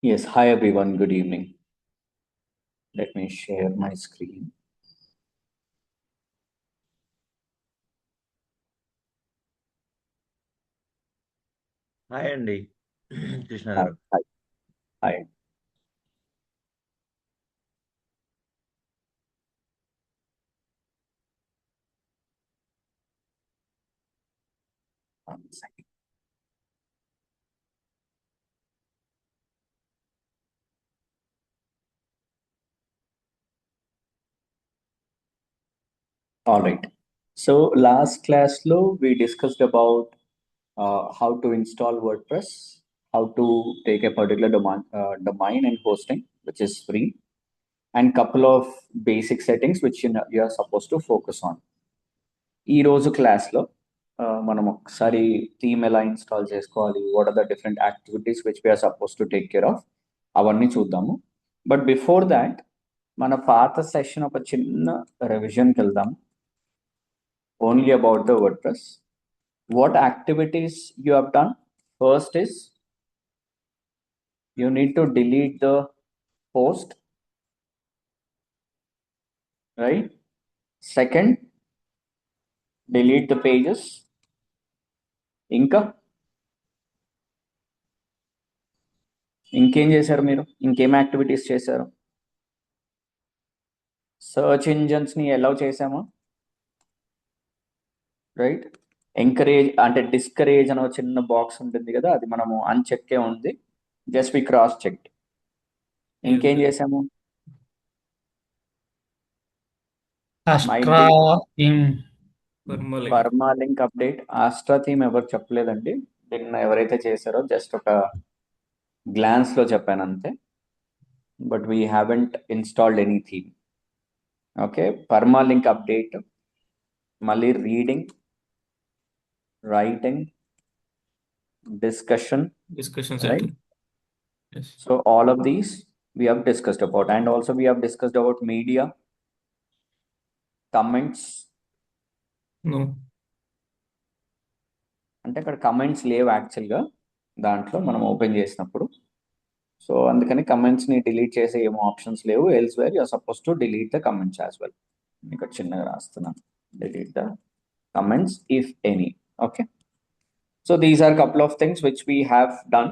Yes, hi everyone, good evening. Let me share my screen. Hi అండి Krishna Hi, గారు. hi, hi. One second. All right. So last class lo we discussed about how to install WordPress, how to take a particular domain and hosting, which is free, and couple of basic settings which you are supposed to focus on. ఈ రోజు క్లాస్లో మనం ఒకసారి theme ఎలా install చేసుకోవాలి, what are the different activities which we are suppose to take care of, అవన్నీ చూద్దాము. But before that మన పాత సెషన్ ఒక చిన్న రివిజన్కి వెళ్దాం. Only about the word press. What activities you have done? First is you need to delete the post, right? Second, delete the pages. ఇంకా ఇంకేం చేశారు మీరు? ఇంకేం యాక్టివిటీస్ చేశారు? సర్చ్ ఇంజన్స్ని అలౌ చేసామా? రైట్. ఎంకరేజ్ అంటే డిస్కరేజ్ అనే చిన్న బాక్స్ ఉంటుంది కదా, అది మనము అన్చెక్కే ఉంది. Just we cross check. ఇంకేం చేసాము? Astra permalink update. Astra theme ఎవరు చెప్పలేదండి. నిన్న ఎవరైతే చేశారో జస్ట్ ఒక గ్లాన్స్ లో చెప్పాను అంతే. But we haven't installed any theme. Okay. Permalink update, మళ్ళీ reading, writing, discussion right? setting. Yes. So all of these we have discussed about, and also we have discussed about media, comments. No. అంటే అక్కడ comments లేవు యాక్చువల్గా దాంట్లో మనం open చేసినప్పుడు. So అందుకని కమెంట్స్ని delete చేసే ఏమో ఆప్షన్స్ లేవు. Elsewhere you are suppose to delete the comments as well. ఇక్కడ చిన్నగా రాస్తున్నాను, delete the comments if any. Okay. So these are couple of things which we have done.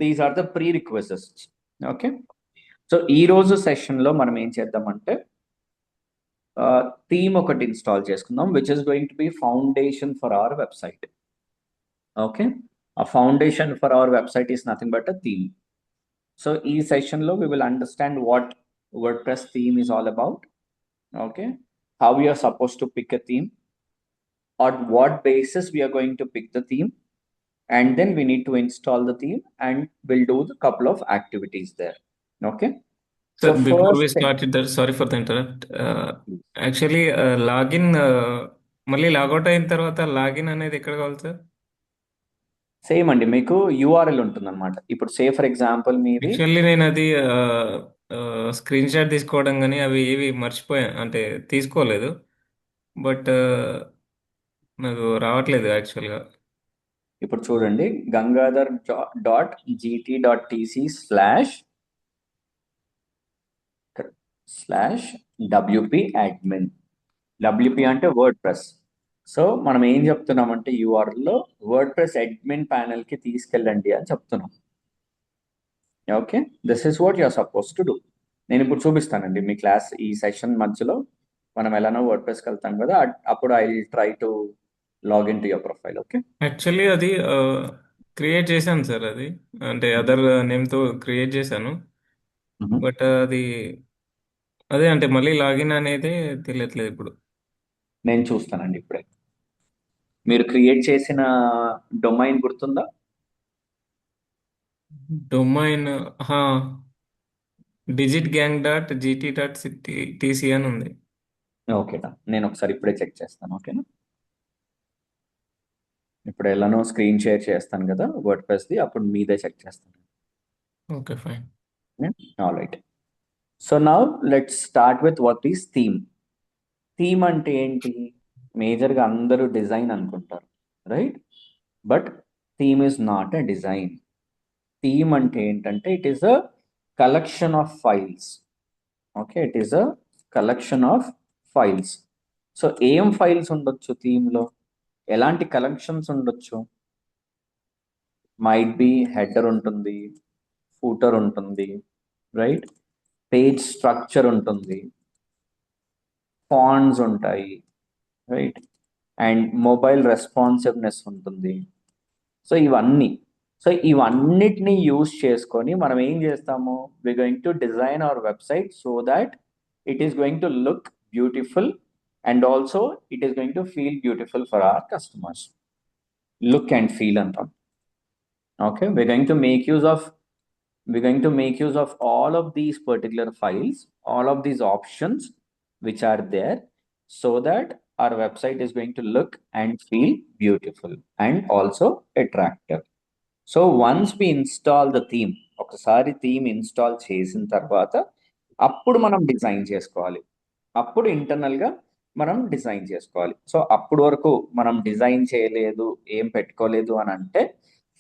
These are the pre requests. Okay. So ఈ రోజు సెషన్లో మనం ఏం చేద్దామంటే theme ఒకటి ఇన్స్టాల్ చేసుకుందాం, which is going to be foundation for our website. Okay. ఆ foundation for our website is nothing but a theme. So ఈ సెషన్లో we will understand what WordPress theme is all about. Okay. How we are supposed to pick a theme, on what basis we are going to pick the theme, and then we need to install the theme and we'll do the couple of activities there. Okay. So before first we thing, started that, sorry for the interrupt. Actually, login మళ్ళీ logout అయిన తర్వాత login అనేది ఎక్కడ కావాలి sir? Same అండి, మీకు URL ఉంటుంది అనమాట. ఇప్పుడు సే ఫర్ ఎగ్జాంపుల్ మీది యాక్చువల్లీ నేను అది స్క్రీన్ షాట్ తీసుకోవడం కానీ అవి ఏవి మర్చిపోయాను, అంటే తీసుకోలేదు. బట్ నాకు రావట్లేదు యాక్చువల్గా. ఇప్పుడు చూడండి, Gangadhar .gt.tc /wp admin. WP అంటే వర్డ్ ప్రెస్. సో మనం ఏం చెప్తున్నామంటే యూఆర్ఎల్లో వర్డ్ ప్రెస్ అడ్మిన్ ప్యానెల్కి తీసుకెళ్ళండి అని చెప్తున్నాం. Okay. This is what you are suppose to do. నేను ఇప్పుడు చూపిస్తానండి మీ క్లాస్ ఈ సెషన్ మధ్యలో. మనం ఎలానో వర్డ్ ప్రెస్కి వెళ్తాం కదా, అప్పుడు I will try to login to your profile. Okay. Actually అది క్రియేట్ చేశాను సార్, అది అంటే అదర్ నేమ్తో క్రియేట్ చేశాను. బట్ అది అదే అంటే మళ్ళీ లాగిన్ అనేది తెలియట్లేదు ఇప్పుడు. నేను చూస్తానండి ఇప్పుడే. మీరు క్రియేట్ చేసిన డొమైన్ గుర్తుందా? డొమైన్ digitgang.gt.tc అని ఉంది. ఓకేనా, నేను ఒకసారి ఇప్పుడే చెక్ చేస్తాను. ఓకేనా. ఇప్పుడు ఎలానో స్క్రీన్ షేర్ చేస్తాను కదా వర్డ్ ప్రెస్ది, అప్పుడు మీదే చెక్ చేస్తాను. Okay, fine. All right. So now let's start with what is theme. Theme అంటే ఏంటి? మేజర్గా అందరూ డిజైన్ అనుకుంటారు, right? But theme is not a design. Theme అంటే ఏంటంటే it is a collection of files. Okay, it is a collection of files. So ఏం files ఉండొచ్చు థీమ్లో, ఎలాంటి కలెక్షన్స్ ఉండొచ్చు? మైట్ బి హెడర్ ఉంటుంది, ఫూటర్ ఉంటుంది, రైట్, పేజ్ స్ట్రక్చర్ ఉంటుంది, fonts ఉంటాయి, రైట్, అండ్ మొబైల్ రెస్పాన్సివ్నెస్ ఉంటుంది. సో ఇవన్నిటిని యూస్ చేసుకొని మనం ఏం చేస్తాము, we going to design our website so that it is going to look beautiful and also it is going to feel beautiful for our customers. Look and feel అంటాం. Okay, we're going to make use of all of these particular files, all of these options which are there, so that our website is going to look and feel beautiful and also attractive. So once we install the theme, ఒకసారి theme install చేసిన తర్వాత అప్పుడు మనం design చేసుకోవాలి, అప్పుడు ఇంటర్నల్గా మనం design చేసుకోవాలి. సో అప్పుడు వరకు మనం డిజైన్ చేయలేదు, ఏం పెట్టుకోలేదు అని అంటే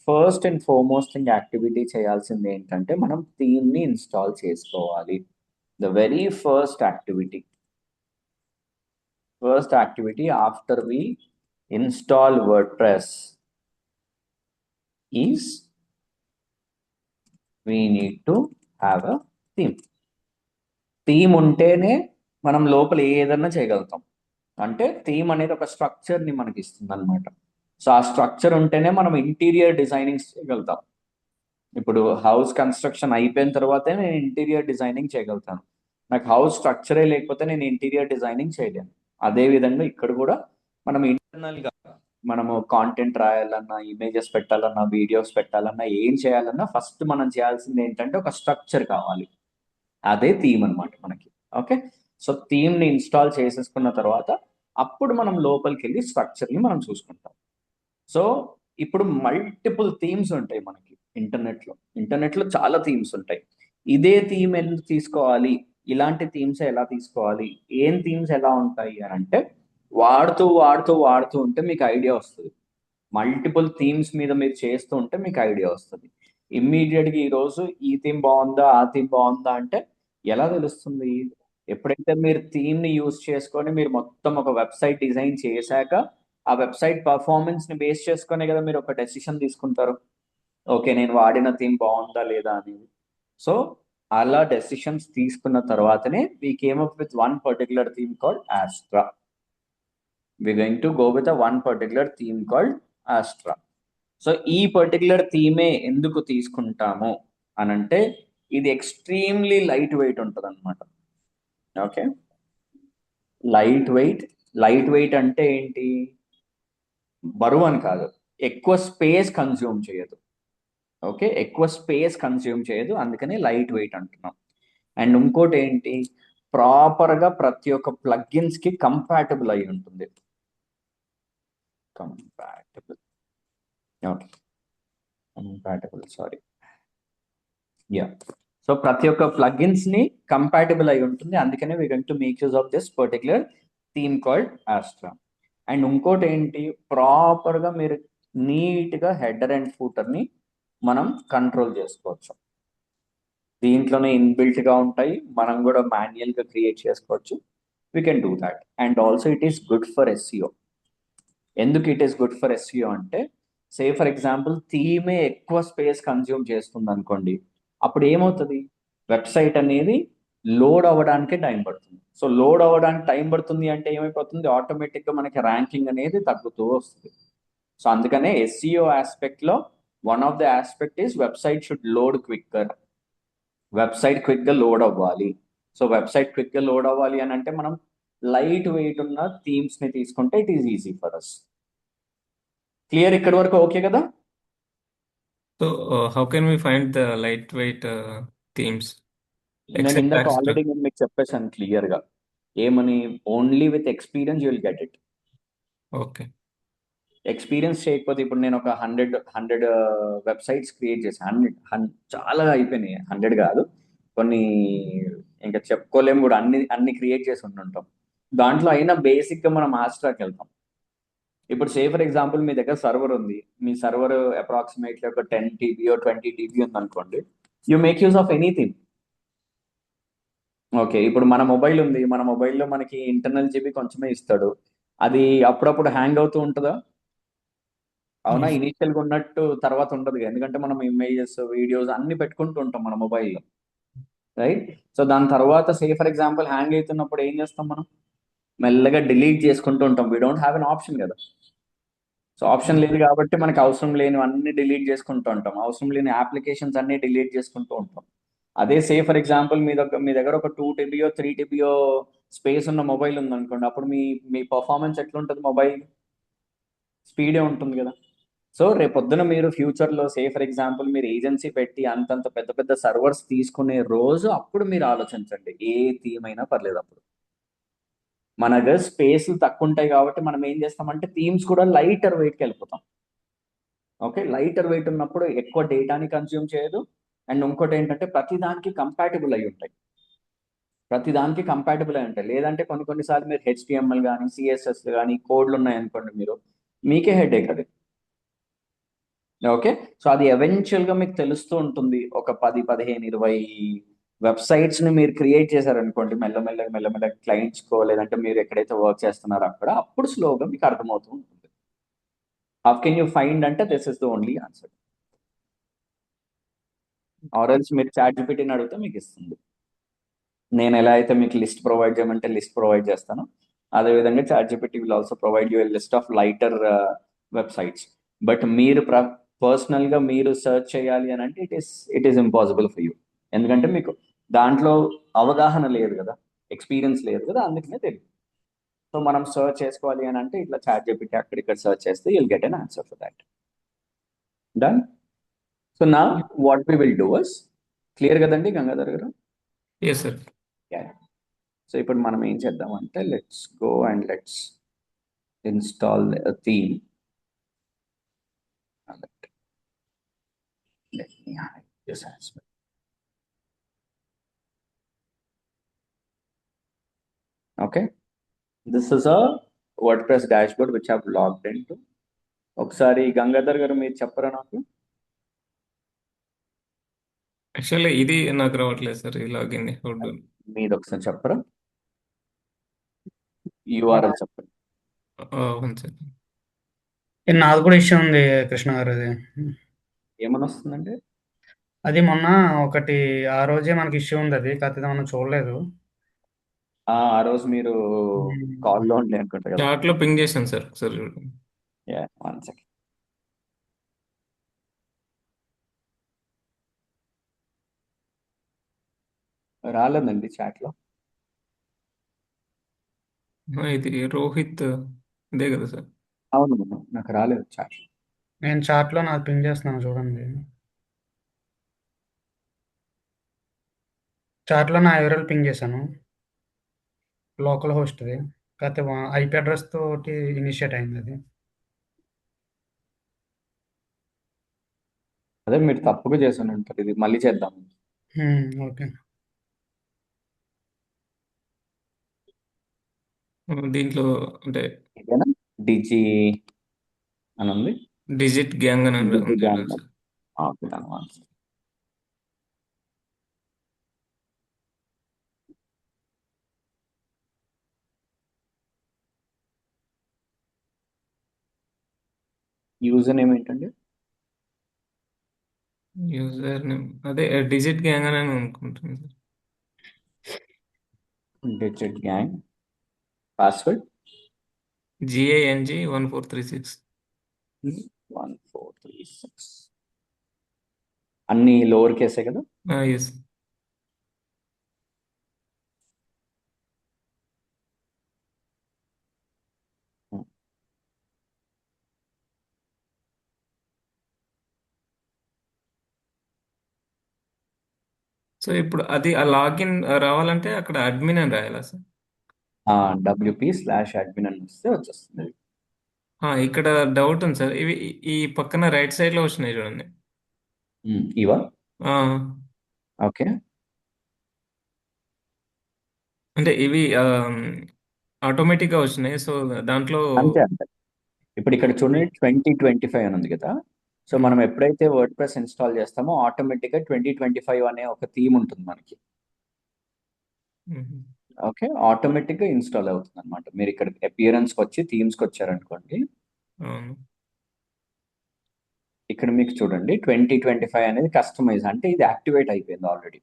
first and foremost thing activity చేయాల్సింది ఏంటంటే మనం థీమ్ని ఇన్స్టాల్ చేసుకోవాలి. The very first activity after we install WordPress is we need to have a theme. Theme ఉంటేనే మనం లోపల ఏదన్నా చేయగలుగుతాం. అంటే థీమ్ అనేది ఒక స్ట్రక్చర్ని మనకి ఇస్తుంది అనమాట. సో ఆ స్ట్రక్చర్ ఉంటేనే మనం ఇంటీరియర్ డిజైనింగ్ చేయగలుగుతాం. ఇప్పుడు హౌస్ కన్స్ట్రక్షన్ అయిపోయిన తర్వాతే నేను ఇంటీరియర్ డిజైనింగ్ చేయగలుగుతాను. నాకు హౌస్ స్ట్రక్చరే లేకపోతే నేను ఇంటీరియర్ డిజైనింగ్ చేయలేను. అదే విధంగా ఇక్కడ కూడా మనం ఇంటర్నల్గా మనము కాంటెంట్ రాయాలన్నా, ఇమేజెస్ పెట్టాలన్నా, వీడియోస్ పెట్టాలన్నా, ఏం చేయాలన్నా ఫస్ట్ మనం చేయాల్సింది ఏంటంటే ఒక స్ట్రక్చర్ కావాలి. అదే థీమ్ అనమాట మనకి. ఓకే, సో థీమ్ని ఇన్స్టాల్ చేసేసుకున్న తర్వాత అప్పుడు మనం లోపలికి వెళ్ళి స్ట్రక్చర్ని మనం చూసుకుంటాం. సో ఇప్పుడు మల్టిపుల్ థీమ్స్ ఉంటాయి మనకి ఇంటర్నెట్లో చాలా థీమ్స్ ఉంటాయి. ఇదే థీమ్ ఎందుకు తీసుకోవాలి, ఇలాంటి థీమ్స్ ఎలా తీసుకోవాలి, ఏం థీమ్స్ ఎలా ఉంటాయి అని అంటే వాడుతూ వాడుతూ వాడుతూ ఉంటే మీకు ఐడియా వస్తుంది. మల్టిపుల్ థీమ్స్ మీద మీరు చేస్తూ ఉంటే మీకు ఐడియా వస్తుంది. ఇమ్మీడియట్గా ఈరోజు ఈ థీమ్ బాగుందా, ఆ థీమ్ బాగుందా అంటే ఎలా తెలుస్తుంది? ఎప్పుడైతే మీరు థీమ్ని యూజ్ చేసుకొని మీరు మొత్తం ఒక వెబ్సైట్ డిజైన్ చేశాక ఆ వెబ్సైట్ పర్ఫార్మెన్స్ని బేస్ చేసుకునే కదా మీరు ఒక డెసిషన్ తీసుకుంటారు. ఓకే, నేను వాడిన థీమ్ బాగుందా లేదా అనేది. సో అలా డెసిషన్స్ తీసుకున్న తర్వాతనే we came up with one particular theme called Astra. we're going to go with a one particular theme called Astra. So ఈ పర్టికులర్ థీమే ఎందుకు తీసుకుంటాము అని అంటే ఇది ఎక్స్ట్రీమ్లీ లైట్ వెయిట్ ఉంటుంది అనమాట. ఓకే, లైట్ వెయిట్ అంటే ఏంటి? బరువు అని కాదు, ఎక్కువ స్పేస్ కన్జ్యూమ్ చేయదు. ఓకే, ఎక్కువ స్పేస్ కన్జ్యూమ్ చేయదు, అందుకని లైట్ వెయిట్ అంటున్నాం. అండ్ ఇంకోటి ఏంటి, ప్రాపర్గా ప్రతి ఒక్క ప్లగ్గిన్స్కి కంపాటబుల్ అయి ఉంటుంది. సో ప్రతి ఒక్క ప్లగిన్స్ ని కంపాటబుల్ అయి ఉంటుంది, అందుకనే we going to make use of this particular theme called Astra. And ఇంకోటి ఏంటి, ప్రాపర్ గా మీరు నీట్ గా హెడర్ అండ్ ఫూటర్ ని మనం కంట్రోల్ చేసుకోవచ్చు. దీంట్లోనే ఇన్బిల్ట్ గా ఉంటాయి, మనం కూడా మాన్యువల్ గా క్రియేట్ చేసుకోవచ్చు. We can do that. And also it is good for SEO. ఎందుకు it is good for SEO అంటే, సే ఫర్ ఎగ్జాంపుల్ థీమే ఎక్కువ స్పేస్ కన్జ్యూమ్ చేస్తుంది అనుకోండి, అప్పుడు ఏమవుతుంది, వెబ్సైట్ అనేది లోడ్ అవ్వడానికి టైం పడుతుంది. సో లోడ్ అవ్వడానికి టైం పడుతుంది అంటే ఏమైపోతుంది, ఆటోమేటిక్గా మనకి ర్యాంకింగ్ అనేది తగ్గుతూ వస్తుంది. సో అందుకనే ఎస్ఈఓ ఆస్పెక్ట్లో one of the aspect is website should load quicker. Website క్విక్గా లోడ్ అవ్వాలి. సో వెబ్సైట్ క్విక్గా లోడ్ అవ్వాలి అని అంటే మనం లైట్ వెయిట్ ఉన్న థీమ్స్ని తీసుకుంటే it is easy for us. Clear ఇక్కడ వరకు? ఓకే కదా? So how can we find the lightweight themes నేను ఎక్సెప్ట్ ఇందాక ఆస్ట్రా? ఆల్రెడీ నేను మీకు చెప్పేసాను క్లియర్గా, ఏమని, only with experience you will get it. Okay, experience చేయకపోతే ఇప్పుడు నేను ఒక 100 వెబ్సైట్స్ క్రియేట్ చేశాను. 100 చాలా అయిపోయినాయి, 100 కాదు, కొన్ని ఇంకా చెప్పుకోలేము కూడా, అన్ని క్రియేట్ చేసి ఉంటుంటాం. దాంట్లో అయినా బేసిక్గా మనం ఆస్ట్రాకి వెళ్తాం. ఇప్పుడు సే ఫర్ ఎగ్జాంపుల్ మీ దగ్గర సర్వర్ ఉంది, మీ సర్వర్ అప్రాక్సిమేట్లీ ఒక 10 TB 20 TB ఉంది అనుకోండి, you make use of anything. Okay, ఇప్పుడు మన మొబైల్ ఉంది, మన మొబైల్లో మనకి ఇంటర్నల్ జీబీ కొంచెమే ఇస్తాడు, అది అప్పుడప్పుడు హ్యాంగ్ అవుతూ ఉంటుందా? అవునా, Yes. ఇనీషియల్ గా ఉన్నట్టు తర్వాత ఉండదు, ఎందుకంటే మనం ఇమేజెస్ వీడియోస్ అన్ని పెట్టుకుంటూ ఉంటాం మన మొబైల్లో, రైట్? సో దాని తర్వాత సే ఫర్ ఎగ్జాంపుల్ హ్యాంగ్ అవుతున్నప్పుడు ఏం చేస్తాం మనం? మెల్లగా డిలీట్ చేసుకుంటూ ఉంటాం. We don't have an option కదా. సో ఆప్షన్ లేదు కాబట్టి మనకి అవసరం లేని అన్ని డిలీట్ చేసుకుంటూ ఉంటాం, అవసరం లేని అప్లికేషన్స్ అన్ని డిలీట్ చేసుకుంటూ ఉంటాం. అదే సే ఫర్ ఎగ్జాంపుల్ మీ దగ్గర ఒక 2 TB 3 TB స్పేస్ ఉన్న మొబైల్ ఉంది అనుకోండి, అప్పుడు మీ మీ పర్ఫార్మెన్స్ ఎట్లుంటుంది? మొబైల్ స్పీడే ఉంటుంది కదా. సో రేపొద్దున మీరు ఫ్యూచర్లో సే ఫర్ ఎగ్జాంపుల్ మీరు ఏజెన్సీ పెట్టి అంతంత పెద్ద పెద్ద సర్వర్స్ తీసుకునే రోజు, అప్పుడు మీరు ఆలోచించండి, ఏ థీమ్ అయినా పర్లేదు. అప్పుడు మన దగ్గర స్పేస్ తక్కువ ఉంటాయి కాబట్టి మనం ఏం చేస్తామంటే థీమ్స్ కూడా లైటర్ వెయిట్కి వెళ్ళిపోతాం. ఓకే, లైటర్ వెయిట్ ఉన్నప్పుడు ఎక్కువ డేటాని కన్జ్యూమ్ చేయదు, అండ్ ఇంకోటి ఏంటంటే ప్రతి దానికి కంపాటబుల్ అయి ఉంటాయి, ప్రతి దానికి కంపాటబుల్ అయి ఉంటాయి. లేదంటే కొన్ని కొన్నిసార్లు మీరు HTML కానీ CSS కానీ కోడ్లు ఉన్నాయనుకోండి, మీకే హెడేక్ అది. ఓకే, సో అది ఎవెన్చువల్గా మీకు తెలుస్తూ ఉంటుంది. ఒక 10 15 20 వెబ్సైట్స్ని మీరు క్రియేట్ చేశారనుకోండి, మెల్లమెల్లగా మెల్లమెల్లగా క్లయింట్స్కో లేదంటే మీరు ఎక్కడైతే వర్క్ చేస్తున్నారో అక్కడ, అప్పుడు స్లోగా మీకు అర్థమవుతూ ఉంటుంది. హౌ కెన్ యూ ఫైండ్ అంటే this is the only answer. ఆర్ఎల్స్ మీరు ChatGPTని అడిగితే మీకు ఇస్తుంది. నేను ఎలా అయితే మీకు లిస్ట్ ప్రొవైడ్ చేయమంటే లిస్ట్ ప్రొవైడ్ చేస్తాను, అదేవిధంగా ChatGPT will also provide you list of lighter websites. But మీరు పర్సనల్గా మీరు సెర్చ్ చేయాలి అని అంటే it is impossible for you, ఎందుకంటే మీకు దాంట్లో అవగాహన లేదు కదా, ఎక్స్పీరియన్స్ లేదు కదా, అందుకనే తెలియదు. సో మనం సెర్చ్ చేసుకోవాలి అని అంటే ఇట్లా ChatGPT అక్కడ ఇక్కడ సెర్చ్ చేస్తే you'll get an answer for that. Done. So నా what we will do is, clear కదండి గంగాధర్ గారు? Yes, sir. సో ఇప్పుడు మనం ఏం చేద్దామంటే let's go and let's install theme. Let me hide this as well. Okay, this is a WordPress dashboard which I've logged into. ఒకసారి గంగాధర్ గారు మీరు చెప్పరా నాకు? యాక్చువల్లీ ఇది నాకు రావట్లేదు సార్, ఈ లాగిన్ హౌ టు. మీది ఒకసారి చెప్పరా, URL చెప్పండి. One second. నాది కూడా ఇష్యూ ఉంది కృష్ణ గారు. అది ఏమని వస్తుందండి? అది మొన్న ఒకటి ఆ రోజే మనకి ఇష్యూ ఉంది, అది కాకపోతే మనం చూడలేదు. ఆ రోజు మీరు కాల్లో ఉండే అనుకుంటా కదా. చాట్లో పింగ్ చేశాను సార్, ఒకసారి చూడండి. One second. రాలేదండి చాట్లో. ఇది రోహిత్ ఇదే కదా సార్? అవును, నాకు రాలేదు చాట్లో. నేను చాట్లో నాది పింగ్ చేస్తున్నాను చూడండి. చాట్లో నా ఎవరెల్ పింగ్ చేశాను, లోకల్ హోస్ట్ది, కాకపోతే IP అడ్రస్ తోటి ఇనిషియేట్ అయింది అది. అదే మీరు తప్పుగా చేసి ఉంటారు, ఇది మళ్ళీ చేద్దాం. ఓకే. దీంట్లో అంటే ఇదేనా డిజి అని ఉంది, డిజిట్ గ్యాంగ్ అని డిజి ఉంది గ్యాంగ్. సార్. యూజర్ నేమ్ ఏంటండి? యూజర్ నేమ్ అదే డిజిట్ గ్యాంగ్ అని అనుకుంటుంది sir. Digit gang. Password GANG 1436. 1436. అన్ని లోవర్ కేసే కదా? ఎస్. సో ఇప్పుడు అది ఆ లాగిన్ రావాలంటే అక్కడ అడ్మిన్ అని రాయాలా సార్? WP/admin అని వస్తే వచ్చేస్తుంది. ఇక్కడ డౌట్ ఉంది సార్, ఇవి ఈ పక్కన రైట్ సైడ్ లో వచ్చినాయి చూడండి. ఇవా? ఆ, ఓకే, అంటే ఇవి ఆటోమేటిక్ గా వచ్చినాయి, సో దాంట్లో అంతే అంతే. ఇప్పుడు ఇక్కడ చూడండి 2025 అని ఉంది కదా. సో మనం ఎప్పుడైతే వర్డ్ ప్రెస్ ఇన్స్టాల్ చేస్తామో ఆటోమేటిక్గా 2025 అనే ఒక థీమ్ ఉంటుంది మనకి. ఓకే, ఆటోమేటిక్గా ఇన్స్టాల్ అవుతుంది అనమాట. మీరు ఇక్కడ అపియరెన్స్కి వచ్చి థీమ్స్కి వచ్చారనుకోండి, అవును. ఇక్కడ మీకు చూడండి 2025 అనేది కస్టమైజ్, అంటే ఇది యాక్టివేట్ అయిపోయింది ఆల్రెడీ.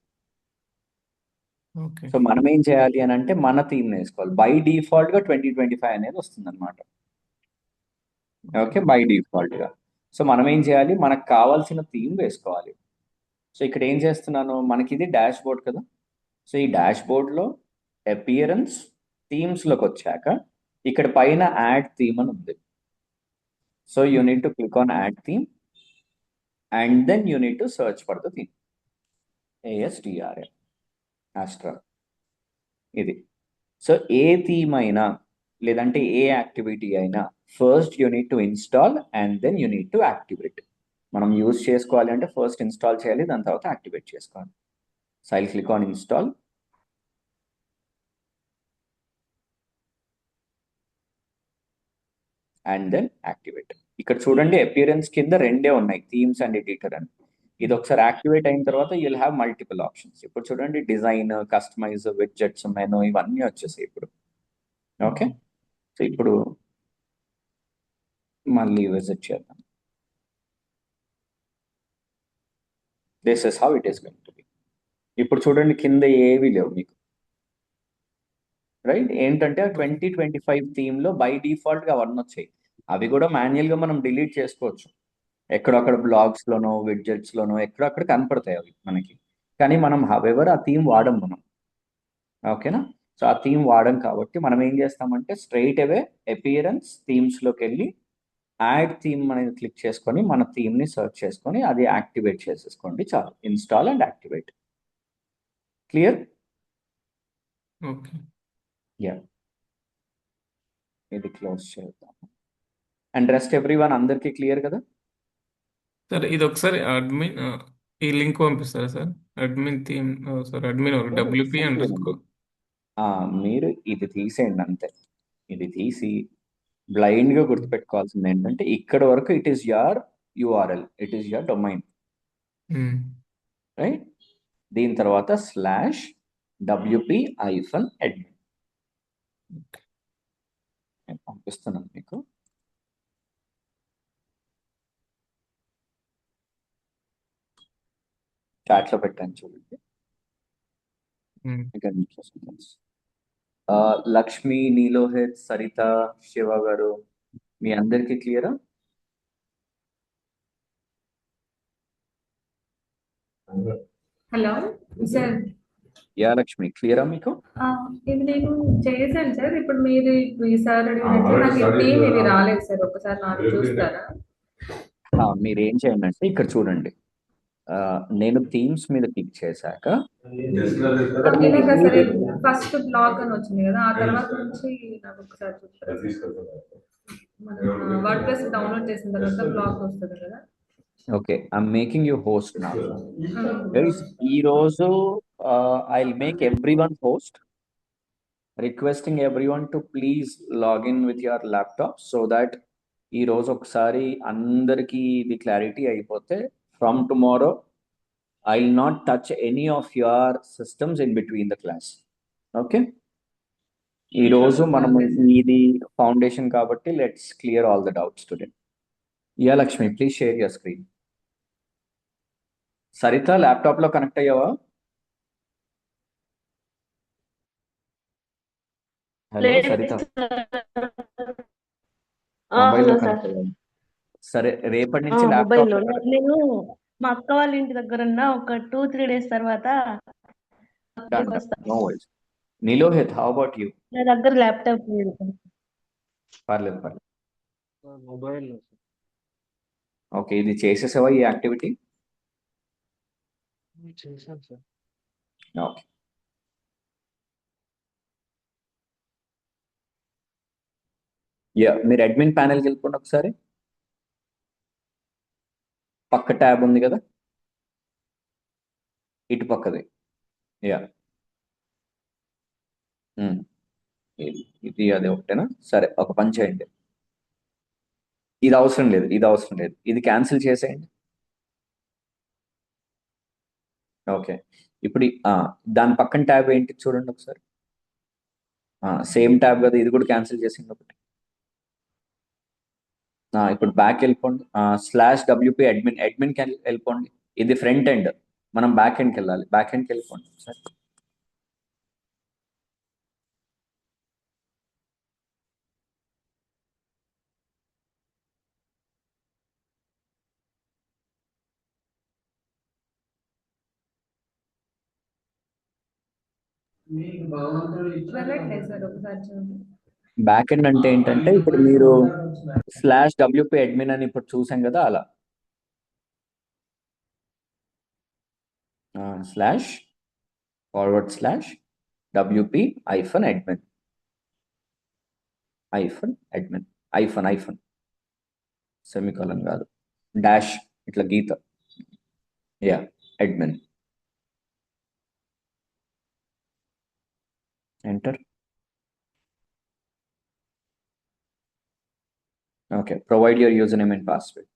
ఓకే. సో మనం ఏం చేయాలి అని అంటే మన థీమ్ వేసుకోవాలి. బై డిఫాల్ట్ గా 2025 అనేది వస్తుంది అనమాట. ఓకే, బై డిఫాల్ట్ గా. సో మనం ఏం చేయాలి, మనకు కావాల్సిన థీమ్ వేసుకోవాలి. సో ఇక్కడ ఏం చేస్తున్నాను, మనకి ఇది డాష్ బోర్డ్ కదా. సో ఈ డాష్ బోర్డ్లో అపియరెన్స్ థీమ్స్లోకి వచ్చాక ఇక్కడ పైన యాడ్ థీమ్ అని ఉంది. So you need to click on add theme and then you need to search for the theme. ASTRA, Astra ఇది. సో ఏ థీమ్ అయినా లేదంటే ఏ యాక్టివిటీ అయినా first you need to install and then you need to activate. మనం use చేసుకోవాలి అంటే ఫస్ట్ ఇన్స్టాల్ చేయాలి, దాని తర్వాత యాక్టివేట్ చేసుకోవాలి. So I click on install. And then activate. ఇక్కడ చూడండి అపియరెన్స్ కింద రెండే ఉన్నాయి, థీమ్స్ అండ్ ఎడిటర్ అని. ఇది ఒకసారి యాక్టివేట్ అయిన తర్వాత యూల్ హ్యావ్ మల్టిపుల్ ఆప్షన్స్. ఇప్పుడు చూడండి డిజైన్, కస్టమైజ్, విడ్జెట్స్, మెనూ ఇవన్నీ వచ్చేసాయి ఇప్పుడు. ఓకే, సో ఇప్పుడు మళ్ళీ విజిట్ చేద్దాం. This is how it is going to B. ఇప్పుడు చూడండి కింద ఏవి లేవు మీకు, రైట్. ఏంటంటే 2025 థీమ్లో బై డిఫాల్ట్గా అవన్నీ వచ్చాయి. అవి కూడా మాన్యువల్గా మనం డిలీట్ చేసుకోవచ్చు. ఎక్కడొక్కడ బ్లాగ్స్లోనో విడ్జెట్స్లోనో ఎక్కడొక్కడ కనపడతాయి అవి మనకి. కానీ మనం హవెవర్ ఆ థీమ్ వాడం మనం. ఓకేనా. సో ఆ థీమ్ వాడం కాబట్టి మనం ఏం చేస్తామంటే స్ట్రైట్ అవే అపియరెన్స్ థీమ్స్లోకి వెళ్ళి యాడ్ థీమ్ అనేది క్లిక్ చేసుకొని మన థీమ్ని సెర్చ్ చేసుకొని అది యాక్టివేట్ చేసేసుకోండి చాలు. Install and activate. Clear? Okay. Yeah, ఇది క్లోజ్ చేద్దాం. అండ్ రెస్ట్ ఎవ్రీ వన్ అందరికీ క్లియర్ కదా? సార్ ఇది ఒకసారి అడ్మిన్ ఈ లింక్ పంపిస్తారా sir? Admin theme sir, admin WP underscore. మీరు ఇది తీసేయండి అంతే. ఇది తీసి బ్లైండ్గా గుర్తుపెట్టుకోవాల్సింది ఏంటంటే ఇక్కడ వరకు it is your URL, it is your domain, right. దీని తర్వాత /WP-admin నేను పంపిస్తున్నాను మీకు. చాట్లో పెట్టాను చూడండి. లక్ష్మి, నీలోహిత్, సరిత, శివ గారు మీ అందరికీ క్లియరా? Hello sir. యా లక్ష్మి, క్లియరా మీకు? ఇది నేను చేశాను సార్. ఇప్పుడు మీరు ఈ సార్ అడిగినట్లు నాకు ఈ టీం ఇది రాలేదు సార్. ఒకసారి నాకు చూస్తారా? మీరు ఏం చేయండి అంటే ఇక్కడ చూడండి, నేను థీమ్స్ మీద క్లిక్ చేశాక ఇలాగా సరే ఫస్ట్ బ్లాగ్ అని వచ్చింది కదా, ఆ తర్వాత నుంచి నాకు ఒకసారి చూస్తారా? మనం వర్డ్ ప్రెస్ డౌన్లోడ్ చేసిన తర్వాత బ్లాగ్ వస్తుంది కదా. Okay, I'm making you host నా. ఈ రోజు I'll make everyone host, requesting everyone to please login with your laptop so that ఈ రోజు ఒకసారి అందరికీ ఇది క్లారిటీ అయిపోతే from tomorrow I will not touch any of your systems in between the class. Okay, ఈ రోజు మనం ఇది ఫౌండేషన్ కాబట్టి let's clear all the doubts today. Yeah Lakshmi, please share your screen. Saritha ల్యాప్టాప్లో కనెక్ట్ అయ్యావా? హలో సరిత, మొబైల్లో కనెక్ట్ అయ్యావా? సరే, రేపటి నుంచి ల్యాప్టాప్ నేను మా అక్క వాళ్ళ ఇంటి దగ్గర ఉన్న ఒక 2-3 days తర్వాత no worries. Nilohit, how about you? నా దగ్గర ల్యాప్టాప్ లేదు. పర్లేదు పర్లేదు. మొబైల్ ఓకే, ఇది చేసేసావా ఈ యాక్టివిటీ? చేశాను సార్. ఓకే, యా, మీరు అడ్మిన్ ప్యానెల్కి వెళ్ళిపోండి ఒకసారి. పక్క ట్యాబ్ ఉంది కదా, ఇటు పక్కది. యా, ఇది అది ఒకటేనా? సరే, ఒక పని చేయండి. ఇది అవసరం లేదు, ఇది అవసరం లేదు, ఇది క్యాన్సిల్ చేసేయండి. ఓకే. ఇప్పుడు దాని పక్కన ట్యాబ్ ఏంటి చూడండి ఒకసారి. సేమ్ ట్యాబ్ కదా, ఇది కూడా క్యాన్సిల్ చేసింది ఒకటి. ఇప్పుడు బ్యాక్ వెళ్ళిపోండి. /WP అడ్మిన్, అడ్మిన్కి వెళ్ళిపోండి. ఇది ఫ్రంట్ ఎండ్, మనం బ్యాక్ ఎండ్కి వెళ్ళాలి. బ్యాక్ ఎండ్కి వెళ్ళిపోండి ఒకసారి. వెళ్ళట్లేదు సార్, ఒకసారి చూడండి. బ్యాక్ ఎండ్ అంటే ఏంటంటే ఇప్పుడు మీరు /WP అడ్మిన్ అని ఇప్పుడు చూసాం కదా, అలా //WP -admin -admin సెమికాలన్ కాదు, డాష్ ఇట్లా గీత. Yeah, admin. Enter. Okay, provide your username and password.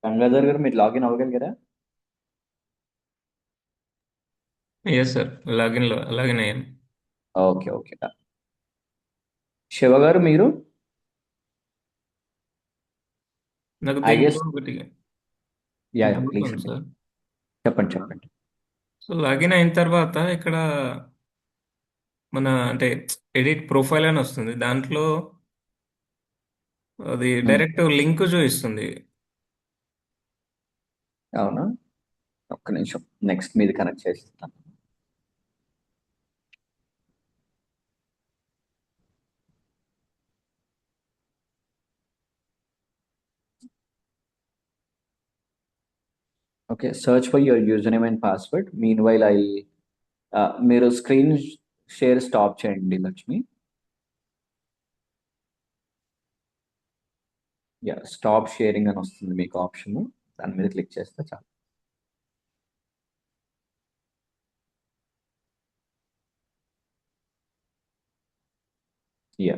Gangadhar garu, మీరు లాగిన్ అవ్వగలిగారా? ఎస్ సార్, లాగిన్ అయ్యాను. Okay okay. శివ గారు మీరు? నాకు ఐ దీంట్లో గెస్. ఒకటి యా, డౌట్ ప్లీజ్ ఉంది సార్. చెప్పండి చెప్పండి. సో లాగిన్ అయిన తర్వాత ఇక్కడ మన అంటే ఎడిట్ ప్రొఫైల్ అని వస్తుంది, దాంట్లో అది డైరెక్ట్ లింక్ చూపిస్తుంది. అవునా, ఒక్క నిమిషం, నెక్స్ట్ మీది కనెక్ట్ చేస్తాను. Okay, search for your username and password. Mean while మీరు స్క్రీన్ షేర్ స్టాప్ చేయండి లక్ష్మి. యా, స్టాప్ షేరింగ్ అని వస్తుంది మీకు ఆప్షన్, దాని మీద క్లిక్ చేస్తే చాలు. Yeah,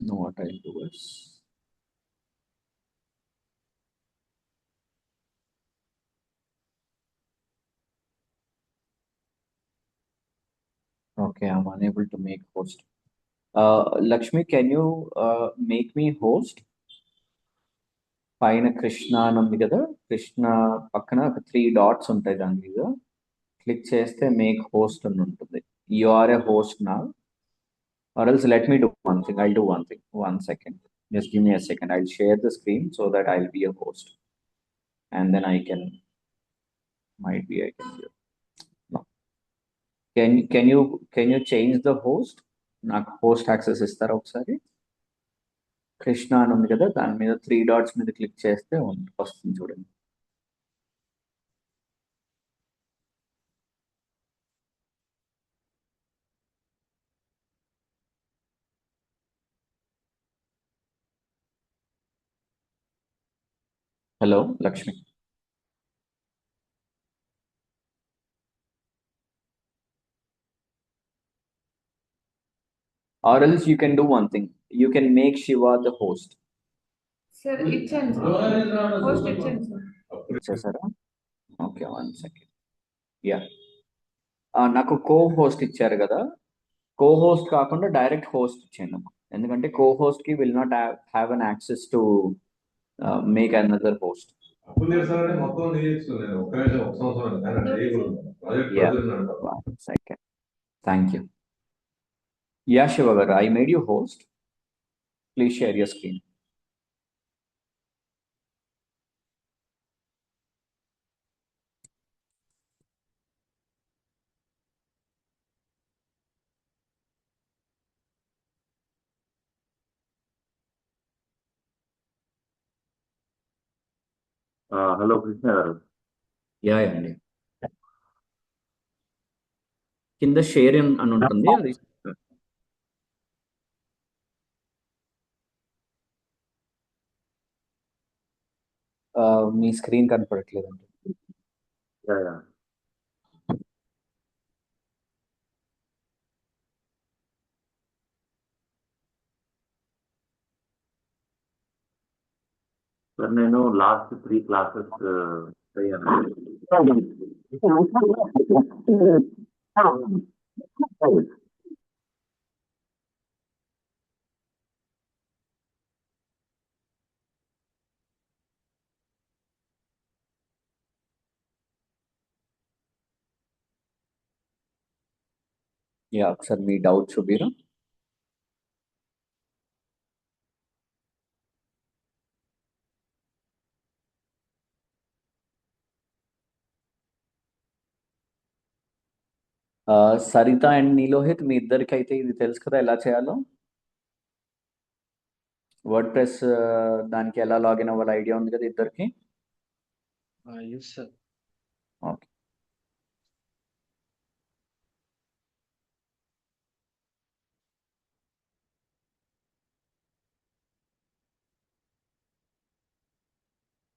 know what I do is okay, I'm unable to make host. Lakshmi, can you make me host? పైన కృష్ణ అని ఉంది కదా, కృష్ణ పక్కన ఒక 3 డాట్స్ ఉంటాయి, దాని మీద క్లిక్ చేస్తే మేక్ హోస్ట్ అని ఉంటుంది. యు ఆర్ ఏ హోస్ట్ నా, or else let me do one thing. I'll do one thing. 1 second. Just give me a second. I'll share the screen so that I'll be a host, and then I can, might be I can do. No. Can you change the host? నాకు host access ఇస్తారా ఒకసారి? కృష్ణ అని ఉంది కదా, దాని మీద 3 dots మీద click చేస్తే వస్తుంది చూడండి. Hello Lakshmi. Or else you can do one thing. You can make Shiva the host. Sir ఇచ్చాను సార్, పోస్ట్ ఇచ్చాను సార్. చేశారా? Okay, 1 second. యా, నాకు కో హోస్ట్ ఇచ్చారు కదా, కో హోస్ట్ కాకుండా డైరెక్ట్ హోస్ట్ ఇచ్చాను. ఎందుకంటే కో హోస్ట్ కి will not have an access to make another host. Yeah, 1 second. Thank you. Yeah Shiva garu, I made you host. Please share your screen. Hello Krishna garu. Yeah అండి, కింద share అని ఉంటుంది అది. మీ స్క్రీన్ కనపడట్లేదండి. Yeah, yeah. సార్ నేను last 3 classes అయ్యాను. Yeah, ఒకసారి మీ డౌట్ చూపిరా. సరిత అండ్ నీలోహిత్, మీ ఇద్దరికి అయితే ఇది తెలుసు కదా ఎలా చేయాలో. వర్డ్ ప్రెస్ దానికి ఎలా లాగిన్ అవ్వాలో ఐడియా ఉంది కదా ఇద్దరికి. Yes sir. Okay,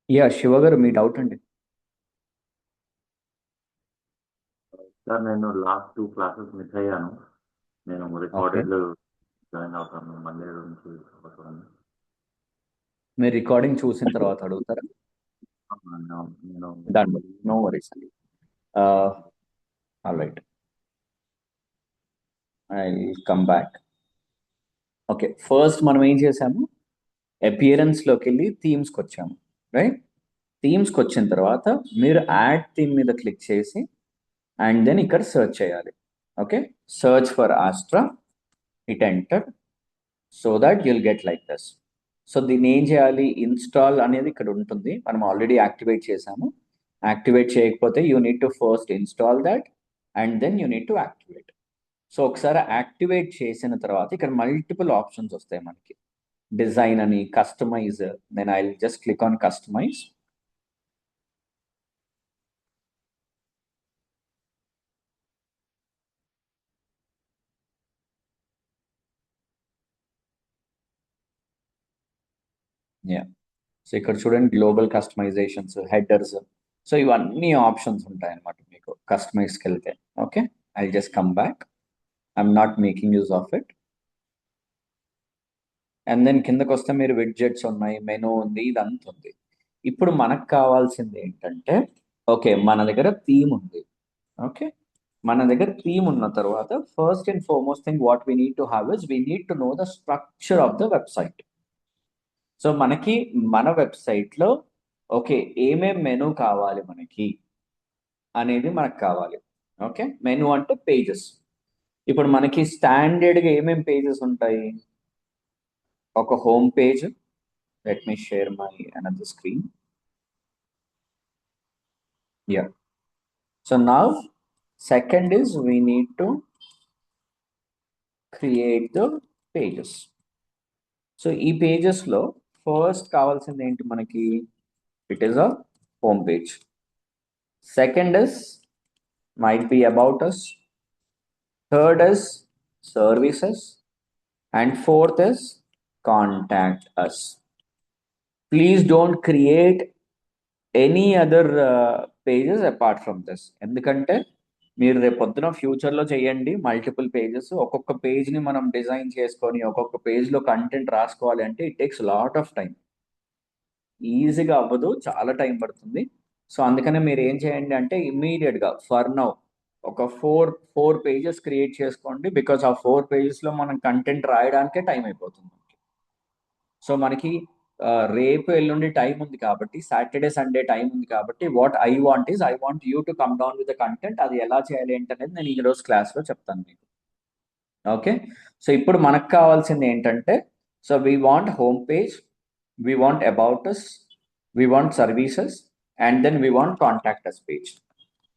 ya Shiva గారు మీ డౌట్ అండి. సార్ నేను లాస్ట్ 2 క్లాసెస్ మిస్ అయ్యాను. నేను రికార్డెడ్ జాయిన్ అవుతాను మండే నుంచి. మీరు రికార్డింగ్ చూసిన తర్వాత అడుగుతారా? నేను దాని నో వరీస్ అండి. All right, I come back. Okay, first మనం ఏం చేసాము, అపియరెన్స్లోకి వెళ్ళి థీమ్స్కి వచ్చాము, రైట్. థీమ్స్కి వచ్చిన తర్వాత మీరు యాడ్ థీమ్ మీద క్లిక్ చేసి అండ్ దెన్ ఇక్కడ సెర్చ్ చేయాలి. Okay, search for Astra, hit enter, so that you'll get like this. So దీన్ని ఏం చేయాలి, ఇన్స్టాల్ అనేది ఇక్కడ ఉంటుంది, మనం ఆల్రెడీ యాక్టివేట్ చేసాము. యాక్టివేట్ చేయకపోతే you need to first install that and then you need to activate. So ఒకసారి యాక్టివేట్ చేసిన తర్వాత ఇక్కడ మల్టిపుల్ ఆప్షన్స్ వస్తాయి మనకి. డిజైన్ అని, customise, then I just click on customise. Ya, so ఇక్కడ చూడండి, గ్లోబల్ కస్టమైజేషన్స్, హెడర్స్, సో ఇవన్నీ ఆప్షన్స్ ఉంటాయి అన్నమాట మీకు కస్టమైజ్కి వెళ్తే. Okay, I just come back, I'm not making use of it. And then కిందకు వస్తే మీరు విడ్జెట్స్ ఉన్నాయి, మెనూ ఉంది, ఇదంతా ఉంది. ఇప్పుడు మనకు కావాల్సింది ఏంటంటే, ఓకే మన దగ్గర థీమ్ ఉంది. ఓకే, మన దగ్గర థీమ్ ఉన్న తర్వాత first and foremost thing what we need to have is we need to know the structure of the website. So మనకి మన వెబ్సైట్లో ఓకే ఏమేం మెనూ కావాలి మనకి అనేది మనకు కావాలి. ఓకే, మెనూ అంటే పేజెస్. ఇప్పుడు మనకి స్టాండర్డ్గా ఏమేం పేజెస్ ఉంటాయి, ఒక home page. Let me share my another screen. Yeah, so now second is we need to create the pages. So ఈ పేజెస్లో ఫస్ట్ కావాల్సింది ఏంటి మనకి, it is a home page. Second is might be about us. Third is services. And fourth is contact us. Please don't create any other pages apart from this. ఎందుకంటే మీరు రేపు పొద్దున ఫ్యూచర్లో చేయండి మల్టిపుల్ పేజెస్, ఒక్కొక్క పేజ్ని మనం డిజైన్ చేసుకొని ఒక్కొక్క పేజ్లో కంటెంట్ రాసుకోవాలి అంటే it takes lot of time. ఈజీగా అవ్వదు, చాలా టైం పడుతుంది. సో అందుకనే మీరు ఏం చేయండి అంటే ఇమ్మీడియట్గా ఫర్ నౌ ఒక ఫోర్ పేజెస్ క్రియేట్ చేసుకోండి, బికాస్ ఆ 4 పేజెస్లో మనం కంటెంట్ రాయడానికే టైం అయిపోతుంది. సో మనకి రేపు ఎల్లుండి టైం ఉంది కాబట్టి, సాటర్డే సండే టైం ఉంది కాబట్టి, what I want you to come down with the content. అది ఎలా చేయాలి ఏంటనేది నేను ఈరోజు క్లాస్లో చెప్తాను మీకు. ఓకే, సో ఇప్పుడు మనకు కావాల్సింది ఏంటంటే, so we want home page, we want about us, we want services, and then we want contact us page.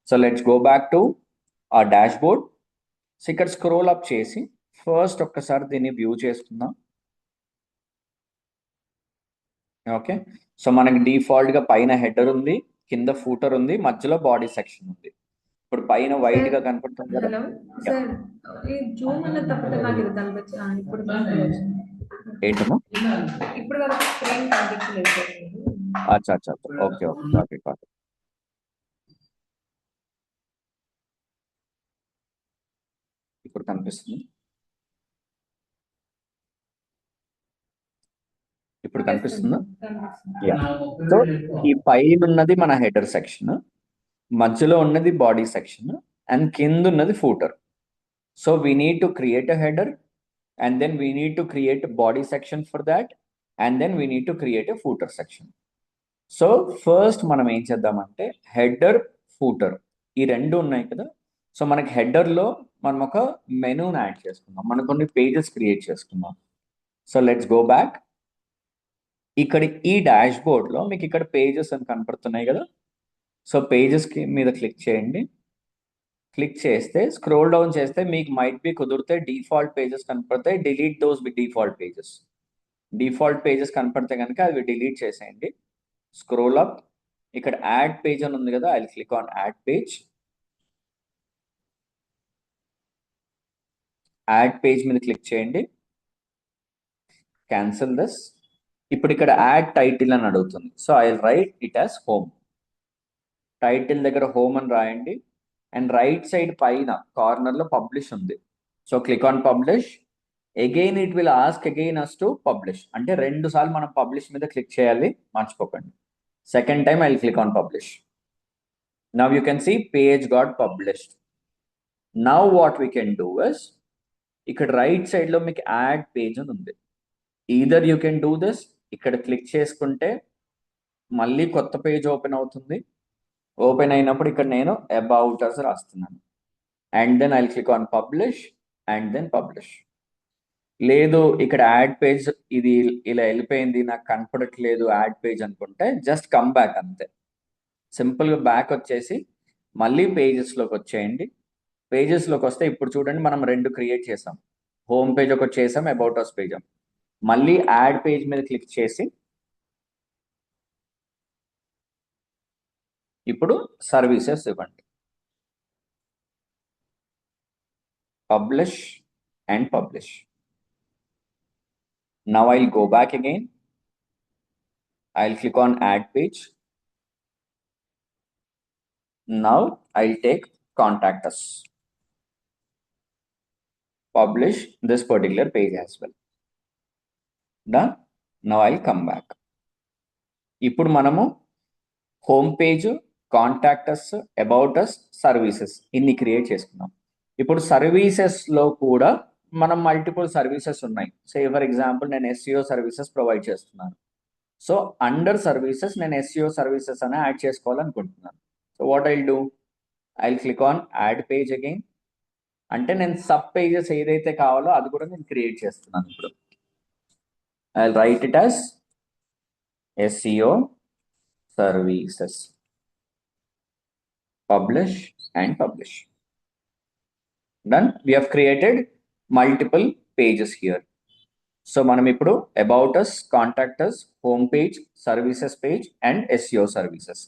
So let's go back to ఆ డాష్ బోర్డ్. సో ఇక్కడ స్క్రోల్ అప్ చేసి first ఒక్కసారి దీన్ని view చేసుకుందాం. Okay, so మనకి default గా పైన header ఉంది, కింద ఫూటర్ ఉంది, మధ్యలో బాడీ సెక్షన్ ఉంది. ఇప్పుడు పైన వైట్ గా కనపడుతుంది కదా. హలో సార్, ఈ జూమ్ అన్న తప్పితే నాకు ఇది కనిపించా ఇప్పుడు ఏంటమ్మా? ఇప్పుడు వరకు స్క్రీన్ కనిపించలేదు సార్. అచ్చా అచ్చా, okay okay, got it got it. ఇప్పుడు కనిపిస్తుంది, ఇప్పుడు కనిపిస్తుందా? యా. సో ఈ పైన ఉన్నది మన హెడర్ సెక్షన్, మధ్యలో ఉన్నది బాడీ సెక్షన్, అండ్ కింద ఉన్నది footer. So we need to create a header, and then we need to create body section for that, and then we need to create a footer section. So first మనం ఏం చేద్దామంటే header, footer ఈ రెండు ఉన్నాయి కదా. So మనకి హెడర్లో మనం ఒక మెనూని యాడ్ చేసుకుందాం, మనం కొన్ని పేజెస్ క్రియేట్ చేసుకుందాం. So let's go back. ఇక్కడ ఈ డాష్ బోర్డ్లో మీకు ఇక్కడ పేజెస్ అని కనపడుతున్నాయి కదా. సో పేజెస్ మీద క్లిక్ చేయండి. క్లిక్ చేస్తే స్క్రోల్ డౌన్ చేస్తే మీకు మైట్ బి కుదిరితే డిఫాల్ట్ పేజెస్ కనపడతాయి. Delete those default pages. Default pages కనపడితే కనుక అవి డిలీట్ చేసేయండి. స్క్రోల్ అప్, ఇక్కడ యాడ్ పేజ్ అని ఉంది కదా, I click on add page. Add page మీద క్లిక్ చేయండి, క్యాన్సిల్ దిస్. ఇప్పుడు ఇక్కడ యాడ్ టైటిల్ అని అడుగుతుంది. So I write it as home. Title దగ్గర హోమ్ అని రాయండి, అండ్ రైట్ సైడ్ పైన కార్నర్లో పబ్లిష్ ఉంది. So click on publish. Again it will ask again us to publish, అంటే 2 సార్లు మనం పబ్లిష్ మీద క్లిక్ చేయాలి, మర్చిపోకండి. Second time I click on publish. Now you can see page got published. Now what we can do is, ఇక్కడ right సైడ్లో మీకు add page అని ఉంది. Either you can do this, ఇక్కడ క్లిక్ చేసుకుంటే మళ్ళీ కొత్త పేజ్ ఓపెన్ అవుతుంది. ఓపెన్ అయినప్పుడు ఇక్కడ నేను అబౌట్ అస్ రాస్తున్నాను, and then I click on publish, and then publish. లేదు ఇక్కడ యాడ్ పేజ్ ఇది ఇలా వెళ్ళిపోయింది, నాకు కనపడట్లేదు యాడ్ పేజ్ అనుకుంటే జస్ట్ కమ్ బ్యాక్ అంతే. సింపుల్గా బ్యాక్ వచ్చేసి మళ్ళీ పేజెస్లోకి వచ్చేయండి. పేజెస్లోకి వస్తే ఇప్పుడు చూడండి మనం 2 క్రియేట్ చేసాం. హోమ్ పేజ్ ఒకటి చేసాం, అబౌట్ అస్ పేజ్. మళ్ళీ యాడ్ పేజ్ మీద క్లిక్ చేసి ఇప్పుడు సర్వీసెస్ ఇవ్వండి, publish and publish. Now I'll go back again. I'll click on add page. Now I'll take contact us. Publish this particular page as well. Done. Now I'll come back. ఇప్పుడు మనము home page, contact us, about us, services ఇన్ని create చేసుకున్నాం. ఇప్పుడు సర్వీసెస్లో కూడా మనం multiple services ఉన్నాయి. Say for example నేను SEO సర్వీసెస్ ప్రొవైడ్ చేస్తున్నాను. సో అండర్ సర్వీసెస్ నేను SEO సర్వీసెస్ అని యాడ్ చేసుకోవాలనుకుంటున్నాను. So what I'll do, I'll click on add page again. అంటే నేను సబ్ పేజెస్ ఏదైతే కావాలో అది కూడా నేను క్రియేట్ చేస్తున్నాను. ఇప్పుడు I write it as SEO services, publish and publish. Done. We have created multiple pages here. So మనం ఇప్పుడు about us, contact us, home page, services page and SEO services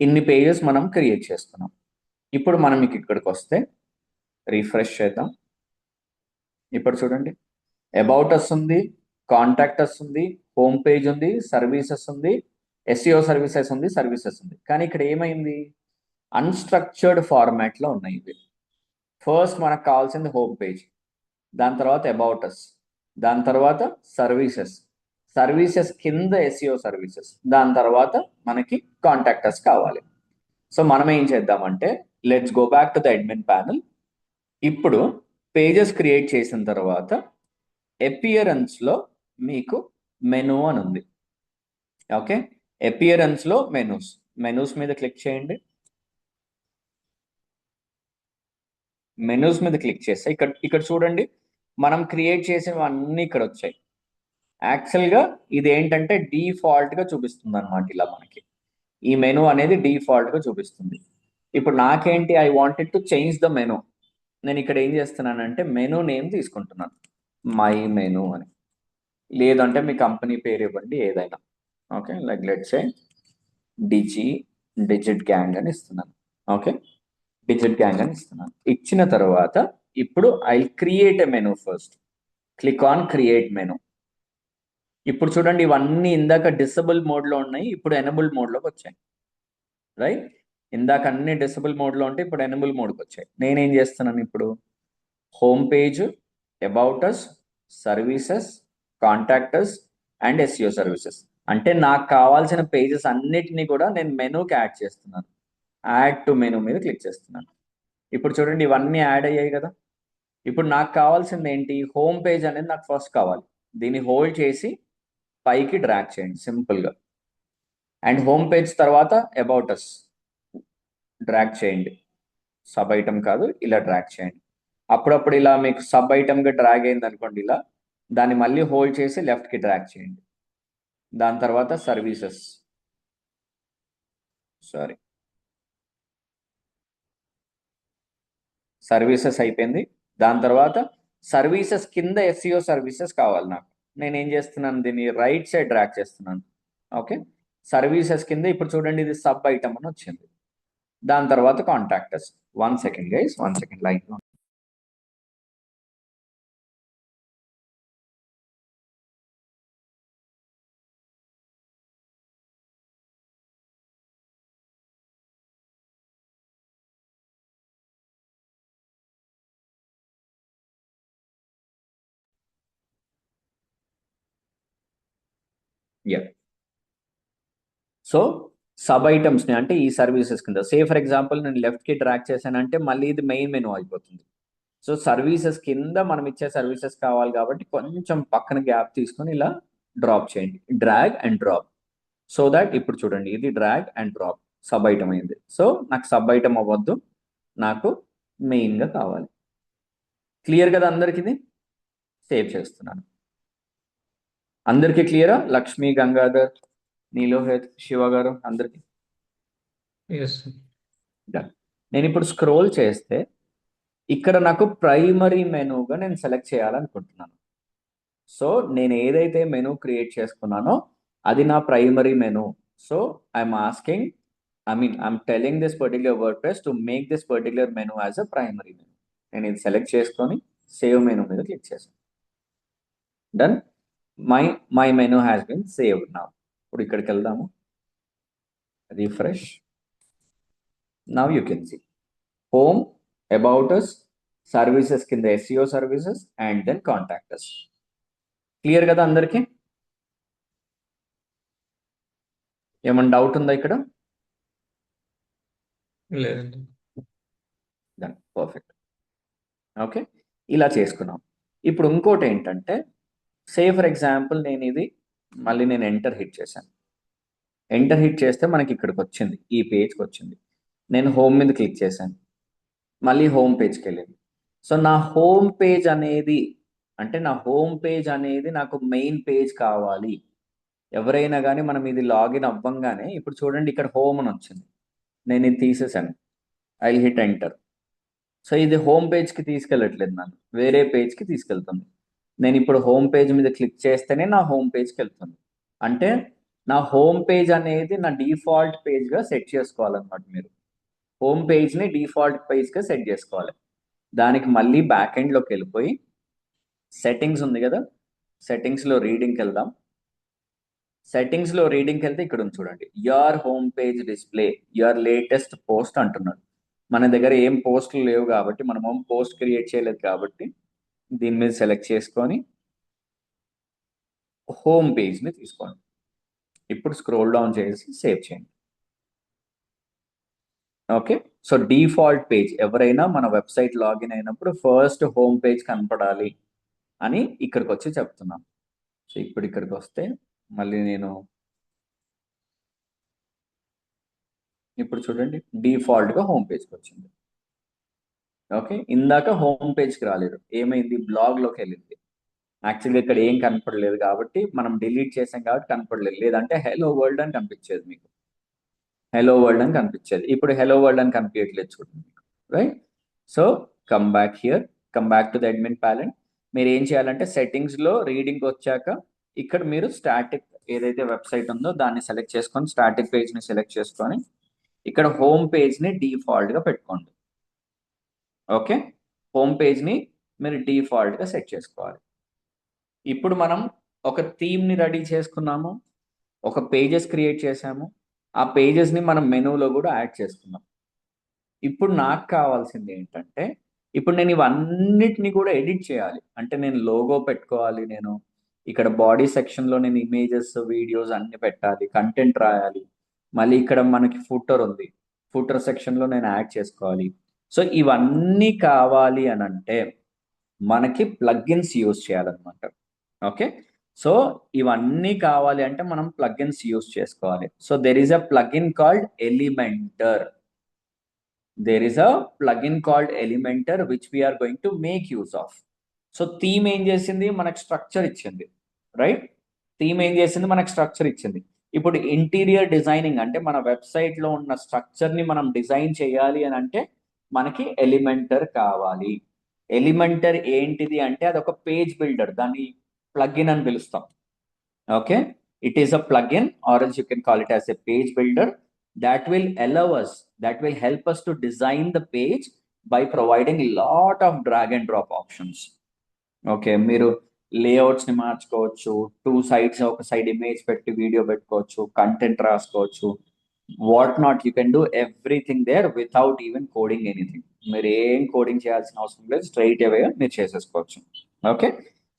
ఇన్ని పేజెస్ మనం క్రియేట్ చేస్తున్నాం. ఇప్పుడు మనం ఇక్కడికి వస్తే రిఫ్రెష్ చేద్దాం. ఇప్పుడు చూడండి అబౌట్ అస్ ఉంది, కాంటాక్ట్ అస్ ఉంది, హోమ్ పేజ్ ఉంది, సర్వీసెస్ ఉంది, SEO సర్వీసెస్ ఉంది, సర్వీసెస్ ఉంది. కానీ ఇక్కడ ఏమైంది, అన్స్ట్రక్చర్డ్ ఫార్మాట్లో ఉన్నాయి ఇవి. ఫస్ట్ మనకు కావాల్సింది హోమ్ పేజ్, దాని తర్వాత అబౌట్ అస్, దాని తర్వాత సర్వీసెస్, సర్వీసెస్ కింద SEO సర్వీసెస్, దాని తర్వాత మనకి కాంటాక్ట్ అస్ కావాలి. సో మనం ఏం చేద్దామంటే let's go back to the admin panel. ఇప్పుడు పేజెస్ క్రియేట్ చేసిన తర్వాత అపియరెన్స్లో మీకు మెనూ అని ఉంది. ఓకే, అపియరెన్స్లో మెనూస్ మీద క్లిక్ చేయండి. మెనూస్ మీద క్లిక్ చేస్తే ఇక్కడ చూడండి మనం క్రియేట్ చేసినవన్నీ ఇక్కడ వచ్చాయి. యాక్చువల్గా ఇది ఏంటంటే డిఫాల్ట్గా చూపిస్తుంది అనమాట. ఇలా మనకి ఈ మెనూ అనేది డిఫాల్ట్గా చూపిస్తుంది. ఇప్పుడు నాకేంటి, I wanted to change the menu. నేను ఇక్కడ ఏం చేస్తున్నానంటే మెనూ నేమ్ తీసుకుంటున్నాను, మై మెనూ అని. లేదంటే మీ కంపెనీ పేరు ఇవ్వండి ఏదైనా. Okay, like let's say digit gang అని ఇస్తున్నాను. ఓకే, డిజిట్ గ్యాంగ్ అని ఇస్తున్నాను. ఇచ్చిన తర్వాత ఇప్పుడు I create a menu first. Click on create menu. ఇప్పుడు చూడండి, ఇవన్నీ ఇందాక డిసబుల్ మోడ్లో ఉన్నాయి, ఇప్పుడు ఎనబుల్ మోడ్లోకి వచ్చాయి. రైట్, ఇందాక అన్ని డిసబుల్ మోడ్లో ఉంటే ఇప్పుడు ఎనబుల్ మోడ్కి వచ్చాయి. నేనేం చేస్తున్నాను ఇప్పుడు, home page, about us, services, contact us and SEO services. అంటే నాకు కావాల్సిన పేజెస్ అన్నిటినీ కూడా నేను మెనూకి యాడ్ చేస్తున్నాను. యాడ్ టు మెనూ మీద క్లిక్ చేస్తున్నాను. ఇప్పుడు చూడండి, ఇవన్నీ యాడ్ అయ్యాయి కదా. ఇప్పుడు నాకు కావాల్సింది ఏంటి, హోమ్ పేజ్ అనేది నాకు ఫస్ట్ కావాలి. దీన్ని హోల్డ్ చేసి పైకి డ్రాగ్ చేయండి సింపుల్గా. అండ్ హోమ్ పేజ్ తర్వాత అబౌట్ అస్ డ్రాగ్ చేయండి. సబ్ ఐటమ్ కాదు, ఇలా డ్రాగ్ చేయండి. అప్పుడప్పుడు ఇలా మీకు సబ్ ఐటమ్గా డ్రాగ్ అయింది అనుకోండి, ఇలా దాన్ని మళ్ళీ హోల్డ్ చేసి లెఫ్ట్కి డ్రాగ్ చేయండి. దాని తర్వాత సర్వీసెస్, సర్వీసెస్ అయిపోయింది. దాని తర్వాత సర్వీసెస్ కింద ఎస్ఈఓ సర్వీసెస్ కావాలి నాకు. నేను ఏం చేస్తున్నాను, దీన్ని రైట్ సైడ్ డ్రాగ్ చేస్తున్నాను. ఓకే, సర్వీసెస్ కింద ఇప్పుడు చూడండి ఇది సబ్ ఐటమ్ అని వచ్చింది. దాని తర్వాత కాంటాక్టర్స్. 1 సెకండ్ గైస్, 1 సెకండ్ లైన్లో. సో సబ్ ఐటమ్స్ని అంటే ఈ సర్వీసెస్ కింద, సే ఫర్ ఎగ్జాంపుల్ నేను లెఫ్ట్కి డ్రాగ్ చేశానంటే మళ్ళీ ఇది మెయిన్ మెనూ అయిపోతుంది. సో సర్వీసెస్ కింద మనం ఇచ్చే సర్వీసెస్ కావాలి కాబట్టి కొంచెం పక్కన గ్యాప్ తీసుకొని ఇలా డ్రాప్ చేయండి, drag and drop. So that ఇప్పుడు చూడండి ఇది drag and drop sub item అయింది. సో నాకు సబ్ ఐటమ్ అవ్వద్దు, నాకు మెయిన్గా కావాలి. క్లియర్ కదా అందరికి? ఇది సేవ్ చేస్తున్నాను. అందరికీ క్లియరా? లక్ష్మి, గంగాధర్, నీలోహిత్, శివ గారు అందరికి నేను ఇప్పుడు స్క్రోల్ చేస్తే ఇక్కడ నాకు ప్రైమరీ మెనూగా నేను సెలెక్ట్ చేయాలనుకుంటున్నాను. సో నేను ఏదైతే మెనూ క్రియేట్ చేసుకున్నానో అది నా primary menu. So I'm asking, I'm telling this particular WordPress to make this particular menu as a primary menu. నేను ఇది సెలెక్ట్ చేసుకొని సేవ్ మెనూ మీద క్లిక్ చేశాను. Done, my menu has been saved now. ఇప్పుడు ఇక్కడికి వెళ్దాము, refresh. Now you can see home, about us, services కింద SEO services and then contact us. Clear కదా అందరికి? ఏమన్నా డౌట్ ఉందా ఇక్కడ? లేదండి. Done, perfect. ఓకే, ఇలా చేసుకున్నాం. ఇప్పుడు ఇంకోటి ఏంటంటే, సే ఫర్ ఎగ్జాంపుల్ నేను ఇది మళ్ళీ నేను ఎంటర్ హిట్ చేశాను. ఎంటర్ హిట్ చేస్తే మనకి ఇక్కడికి వచ్చింది, ఈ పేజ్కి వచ్చింది. నేను హోమ్ మీద క్లిక్ చేశాను, మళ్ళీ హోమ్ పేజ్కి వెళ్ళింది. సో నా హోమ్ పేజ్ అనేది నాకు మెయిన్ పేజ్ కావాలి. ఎవరైనా కానీ మనం ఇది లాగిన్ అవ్వంగానే ఇప్పుడు చూడండి ఇక్కడ హోమ్ అని వచ్చింది, నేను ఇది తీసేసాను, ఐ హిట్ ఎంటర్. సో ఇది హోమ్ పేజ్కి తీసుకెళ్ళట్లేదు, నన్ను వేరే పేజ్కి తీసుకెళ్తుంది. నేను ఇప్పుడు హోమ్ పేజ్ మీద క్లిక్ చేస్తేనే నా హోమ్ పేజ్కి వెళ్తుంది. అంటే నా హోమ్ పేజ్ అనేది నా డిఫాల్ట్ పేజ్గా సెట్ చేసుకోవాలన్నమాట. మీరు హోమ్ పేజ్ని డిఫాల్ట్ పేజ్గా సెట్ చేసుకోవాలి. దానికి మళ్ళీ బ్యాక్ ఎండ్లోకి వెళ్ళిపోయి సెట్టింగ్స్ ఉంది కదా, సెట్టింగ్స్లో రీడింగ్కి వెళ్దాం. సెట్టింగ్స్లో రీడింగ్కి వెళ్తే ఇక్కడ ఉంది చూడండి, your home page display your latest post అంటున్నాడు. మన దగ్గర ఏం పోస్టులు లేవు కాబట్టి, మనం హోమ్ పోస్ట్ క్రియేట్ చేయలేదు కాబట్టి దీని మీద సెలెక్ట్ చేసుకొని హోమ్ పేజ్ని తీసుకోండి. ఇప్పుడు స్క్రోల్ డౌన్ చేసి సేవ్ చేయండి. ఓకే, సో డిఫాల్ట్ పేజ్ ఎవరైనా మన వెబ్సైట్ లాగిన్ అయినప్పుడు ఫస్ట్ హోమ్ పేజ్ కనపడాలి అని ఇక్కడికి వచ్చి చెప్తున్నాం. సో ఇప్పుడు ఇక్కడికి వస్తే మళ్ళీ నేను ఇప్పుడు చూడండి డిఫాల్ట్గా హోమ్ పేజ్కి వచ్చింది. ఓకే, ఇందాక హోమ్ పేజ్కి రాలేదు, ఏమైంది, బ్లాగ్లోకి వెళ్ళింది. యాక్చువల్గా ఇక్కడ ఏం కనపడలేదు కాబట్టి మనం డిలీట్ చేసాం కాబట్టి కనపడలేదు, లేదంటే హెలో వరల్డ్ అని కనిపించేది మీకు, హెలో వరల్డ్ అని కనిపించేది. ఇప్పుడు హెలో వరల్డ్ అని కనిపించట్లేదు చూడండి మీకు, right? So come back here, come back to the admin panel. మీరు ఏం చేయాలంటే సెట్టింగ్స్లో రీడింగ్ వచ్చాక ఇక్కడ మీరు ఏదైతే వెబ్సైట్ ఉందో దాన్ని సెలెక్ట్ చేసుకొని స్టాటిక్ పేజ్ని సెలెక్ట్ చేసుకొని ఇక్కడ హోమ్ పేజ్ని డిఫాల్ట్గా పెట్టుకోండి. ఓకే, హోమ్ పేజ్ని మీరు డిఫాల్ట్గా సెట్ చేసుకోవాలి. ఇప్పుడు మనం ఒక థీమ్ని రెడీ చేసుకున్నాము, ఒక పేజెస్ క్రియేట్ చేసాము, ఆ పేజెస్ని మనం మెనూలో కూడా యాడ్ చేసుకున్నాం. ఇప్పుడు నాకు కావాల్సింది ఏంటంటే ఇప్పుడు నేను ఇవన్నిటిని కూడా ఎడిట్ చేయాలి. అంటే నేను లోగో పెట్టుకోవాలి, నేను ఇక్కడ బాడీ సెక్షన్లో నేను ఇమేజెస్ వీడియోస్ అన్ని పెట్టాలి, కంటెంట్ రాయాలి, మళ్ళీ ఇక్కడ మనకి ఫుటర్ ఉంది, ఫుటర్ సెక్షన్లో నేను యాడ్ చేసుకోవాలి. సో ఇవన్నీ కావాలి అని అంటే మనకి ప్లగ్ఇన్స్ యూజ్ చేయాలన్నమాట. ఓకే, సో ఇవన్నీ కావాలి అంటే మనం ప్లగ్ఇన్స్ యూజ్ చేసుకోవాలి. So there is a plugin called Elementor. There is a plugin called Elementor which we are going to make use of. So theme ఏం చేసింది, మనకు స్ట్రక్చర్ ఇచ్చింది, రైట్? థీమ్ ఏం చేసింది, మనకు స్ట్రక్చర్ ఇచ్చింది. ఇప్పుడు ఇంటీరియర్ డిజైనింగ్ అంటే మన వెబ్సైట్లో ఉన్న స్ట్రక్చర్ని మనం డిజైన్ చేయాలి అని అంటే మనకి ఎలిమెంటర్ కావాలి. ఎలిమెంటర్ ఏంటిది అంటే అదొక పేజ్ బిల్డర్, దాన్ని ప్లగ్ఇన్ అని పిలుస్తాం. Okay, it is a plugin or else you can call it as a page builder that will allow us, that will help us to design the page by providing a lot of drag and drop options. Okay, మీరు layouts ని మార్చుకోవచ్చు, 2 sides ఒక side image పెట్టి video పెట్టుకోవచ్చు, content రాసుకోవచ్చు, what not, you can do everything there without even coding anything. మీరు ఏం coding చేయాల్సిన అవసరం లేదు, స్ట్రైట్ అవే మీరు చేసేసుకోవచ్చు. ఓకే,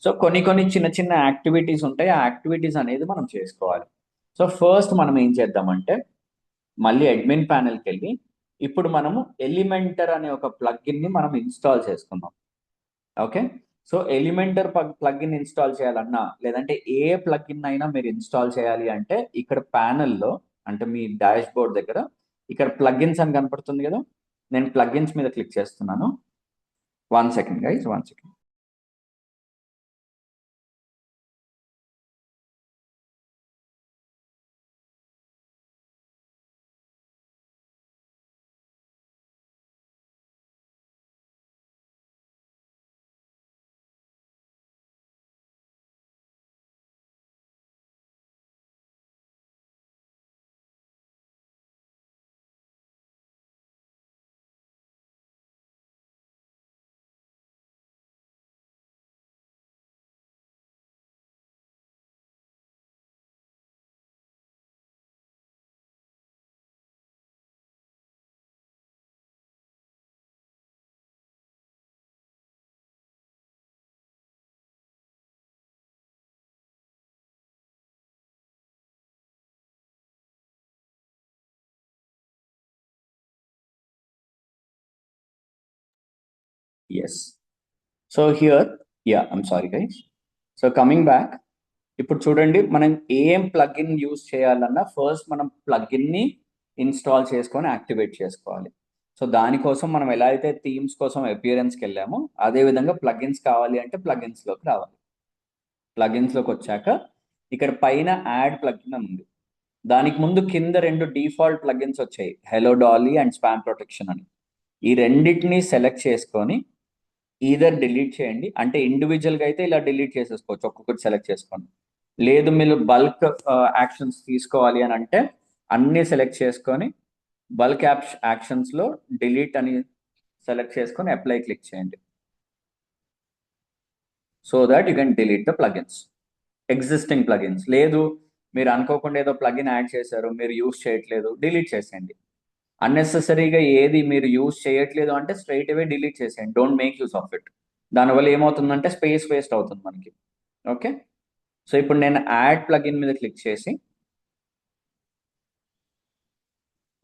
సో కొన్ని చిన్న చిన్న యాక్టివిటీస్ ఉంటాయి, ఆ యాక్టివిటీస్ అనేది మనం చేసుకోవాలి. సో ఫస్ట్ మనం ఏం చేద్దామంటే మళ్ళీ అడ్మిన్ ప్యానెల్కి వెళ్ళి ఇప్పుడు మనము ఎలిమెంటర్ అనే ఒక ప్లగ్ఇన్ని మనం ఇన్స్టాల్ చేసుకుందాం. Okay, so Elementor plugin install చేయాలన్నా లేదంటే ఏ ప్లగ్ఇన్ అయినా మీరు ఇన్స్టాల్ చేయాలి అంటే ఇక్కడ ప్యానెల్లో అంటే మీ డాష్ బోర్డ్ దగ్గర ఇక్కడ ప్లగ్ఇన్స్ అని కనపడుతుంది కదా, నేను ప్లగ్ఇన్స్ మీద క్లిక్ చేస్తున్నాను. 1 second guys, 1 second. Yes. So here, yeah, I'm sorry guys. So coming back, ఇప్పుడు చూడండి మనం ఏం ప్లగ్ఇన్ యూజ్ చేయాలన్నా ఫస్ట్ మనం ప్లగ్ఇన్ని ఇన్స్టాల్ చేసుకొని యాక్టివేట్ చేసుకోవాలి. సో దానికోసం మనం ఎలా అయితే థీమ్స్ కోసం అపియరెన్స్కి వెళ్ళామో అదే విధంగా ప్లగ్ఇన్స్ కావాలి అంటే ప్లగ్ఇన్స్లోకి రావాలి. ప్లగ్ఇన్స్లోకి వచ్చాక ఇక్కడ పైన యాడ్ ప్లగ్ఇన్ అని ఉంది, దానికి ముందు కింద 2 డిఫాల్ట్ ప్లగ్ఇన్స్ వచ్చాయి, hello Dolly and spam protection అని. ఈ రెండింటిని సెలెక్ట్ చేసుకొని ఈధర్ డిలీట్ చేయండి, అంటే ఇండివిజువల్గా అయితే ఇలా డిలీట్ చేసేసుకోవచ్చు, ఒక్కొక్కటి సెలెక్ట్ చేసుకోండి. లేదు మీరు బల్క్ యాక్షన్స్ తీసుకోవాలి అని అంటే అన్నీ సెలెక్ట్ చేసుకొని బల్క్ యాక్షన్స్లో డిలీట్ అని సెలెక్ట్ చేసుకొని అప్లై క్లిక్ చేయండి. So that you can delete the plugins, existing plugins. లేదు మీరు అనుకోకుండా ఏదో ప్లగిన్ యాడ్ చేశారు, మీరు యూజ్ చేయట్లేదు, డిలీట్ చేసేయండి. అన్నెసెసరీగా ఏది మీరు యూజ్ చేయట్లేదు అంటే స్ట్రైట్ అవే డిలీట్ చేసేయండి, don't make use of it. దానివల్ల ఏమవుతుందంటే స్పేస్ వేస్ట్ అవుతుంది మనకి. ఓకే, సో ఇప్పుడు నేను యాడ్ ప్లగిన్ మీద క్లిక్ చేసి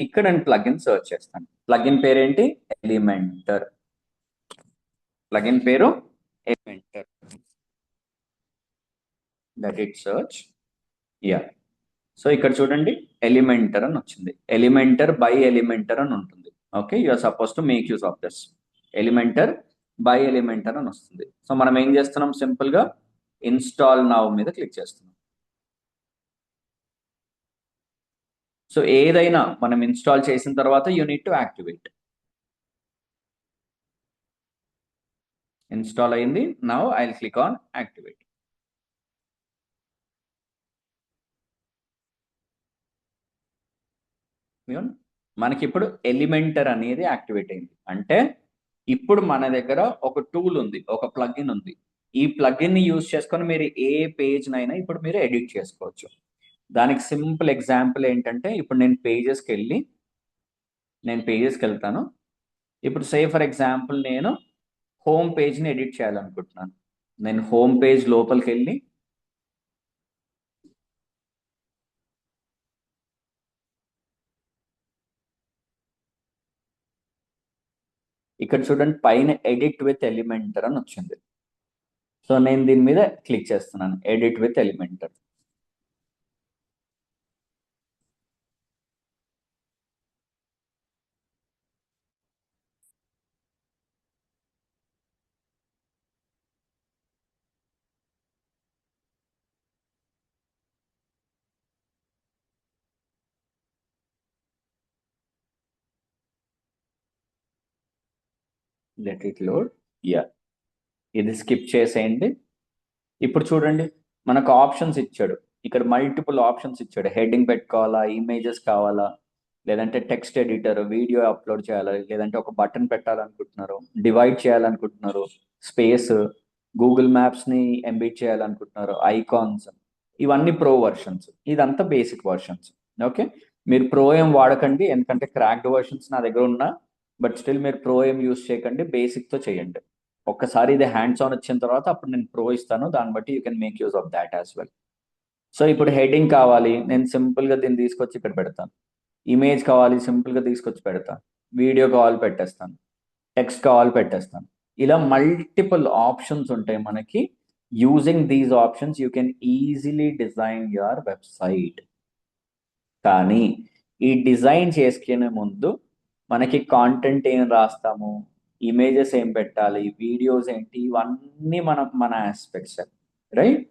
ఇక్కడ నేను ప్లగిన్ సర్చ్ చేస్తాను. ప్లగిన్ పేరేంటి, ఎలిమెంటర్. ప్లగిన్ పేరు Elementor. That it search, yeah. So ఇక్కడ చూడండి ఎలిమెంటర్ అని వచ్చింది, ఎలిమెంటర్ బై ఎలిమెంటర్ అని ఉంటుంది. Okay, you are suppose to make use of this. Elementor by Elementor అని వస్తుంది. సో మనం ఏం చేస్తున్నాం, సింపుల్గా ఇన్స్టాల్ నౌ మీద క్లిక్ చేస్తున్నాం. సో ఏదైనా మనం ఇన్స్టాల్ చేసిన తర్వాత you need to activate. Install అయింది, now I will click on activate. మనకి ఇప్పుడు ఎలిమెంటర్ అనేది యాక్టివేట్ అయింది. అంటే ఇప్పుడు మన దగ్గర ఒక టూల్ ఉంది, ఒక ప్లగిన్ ఉంది. ఈ ప్లగిన్ ని యూజ్ చేసుకొని మీరు ఏ పేజ్ నైనా ఇప్పుడు మీరు ఎడిట్ చేసుకోవచ్చు. దానికి సింపుల్ ఎగ్జాంపుల్ ఏంటంటే, ఇప్పుడు నేను పేజెస్కి వెళ్తాను. ఇప్పుడు ఫర్ ఎగ్జాంపుల్ నేను హోమ్ పేజ్ని ఎడిట్ చేయాలనుకుంటున్నాను. నేను హోమ్ పేజ్ లోపలికి వెళ్ళి ఇక్కడ చూడండి, పైన ఎడిట్ విత్ ఎలిమెంటర్ అని వచ్చింది. సో నేను దీని మీద క్లిక్ చేస్తున్నాను, edit with Elementor. Let it load. Yeah, ఇది స్కిప్ చేసేయండి. ఇప్పుడు చూడండి, మనకు ఆప్షన్స్ ఇచ్చాడు. ఇక్కడ మల్టిపుల్ ఆప్షన్స్ ఇచ్చాడు. హెడ్డింగ్ పెట్టుకోవాలా, ఇమేజెస్ కావాలా, లేదంటే టెక్స్ట్ ఎడిటర్, వీడియో అప్లోడ్ చేయాలా, లేదంటే ఒక బటన్ పెట్టాలనుకుంటున్నారు, డివైడ్ చేయాలనుకుంటున్నారు, స్పేస్, గూగుల్ మ్యాప్స్ని ఎంబిట్ చేయాలనుకుంటున్నారు, ఐకాన్స్, ఇవన్నీ ప్రో వర్షన్స్. ఇదంతా బేసిక్ వర్షన్స్. ఓకే, మీరు ప్రో ఏం వాడకండి, ఎందుకంటే క్రాక్డ్ వర్షన్స్ నా దగ్గర ఉన్నా. బట్ స్టిల్ మీరు ప్రో ఏం యూస్ చేయకండి, బేసిక్తో చేయండి. ఒక్కసారి ఇది హ్యాండ్స్ ఆన్ వచ్చిన తర్వాత అప్పుడు నేను ప్రో ఇస్తాను, దాన్ని బట్టి you can make use of that as well. So ఇప్పుడు హెడ్డింగ్ కావాలి, నేను సింపుల్గా దీన్ని తీసుకొచ్చి ఇక్కడ పెడతాను. ఇమేజ్ కావాలి, సింపుల్గా తీసుకొచ్చి పెడతాను. వీడియో కావాలి, పెట్టేస్తాను. టెక్స్ట్ కావాలి, పెట్టేస్తాను. ఇలా మల్టిపుల్ ఆప్షన్స్ ఉంటాయి మనకి. Using these options you can easily design your website. కానీ ఈ డిజైన్ చేసుకునే ముందు మనకి కాంటెంట్ ఏం రాస్తాము, ఇమేజెస్ ఏం పెట్టాలి, వీడియోస్ ఏంటి, ఇవన్నీ మన ఆస్పెక్ట్స్, రైట్?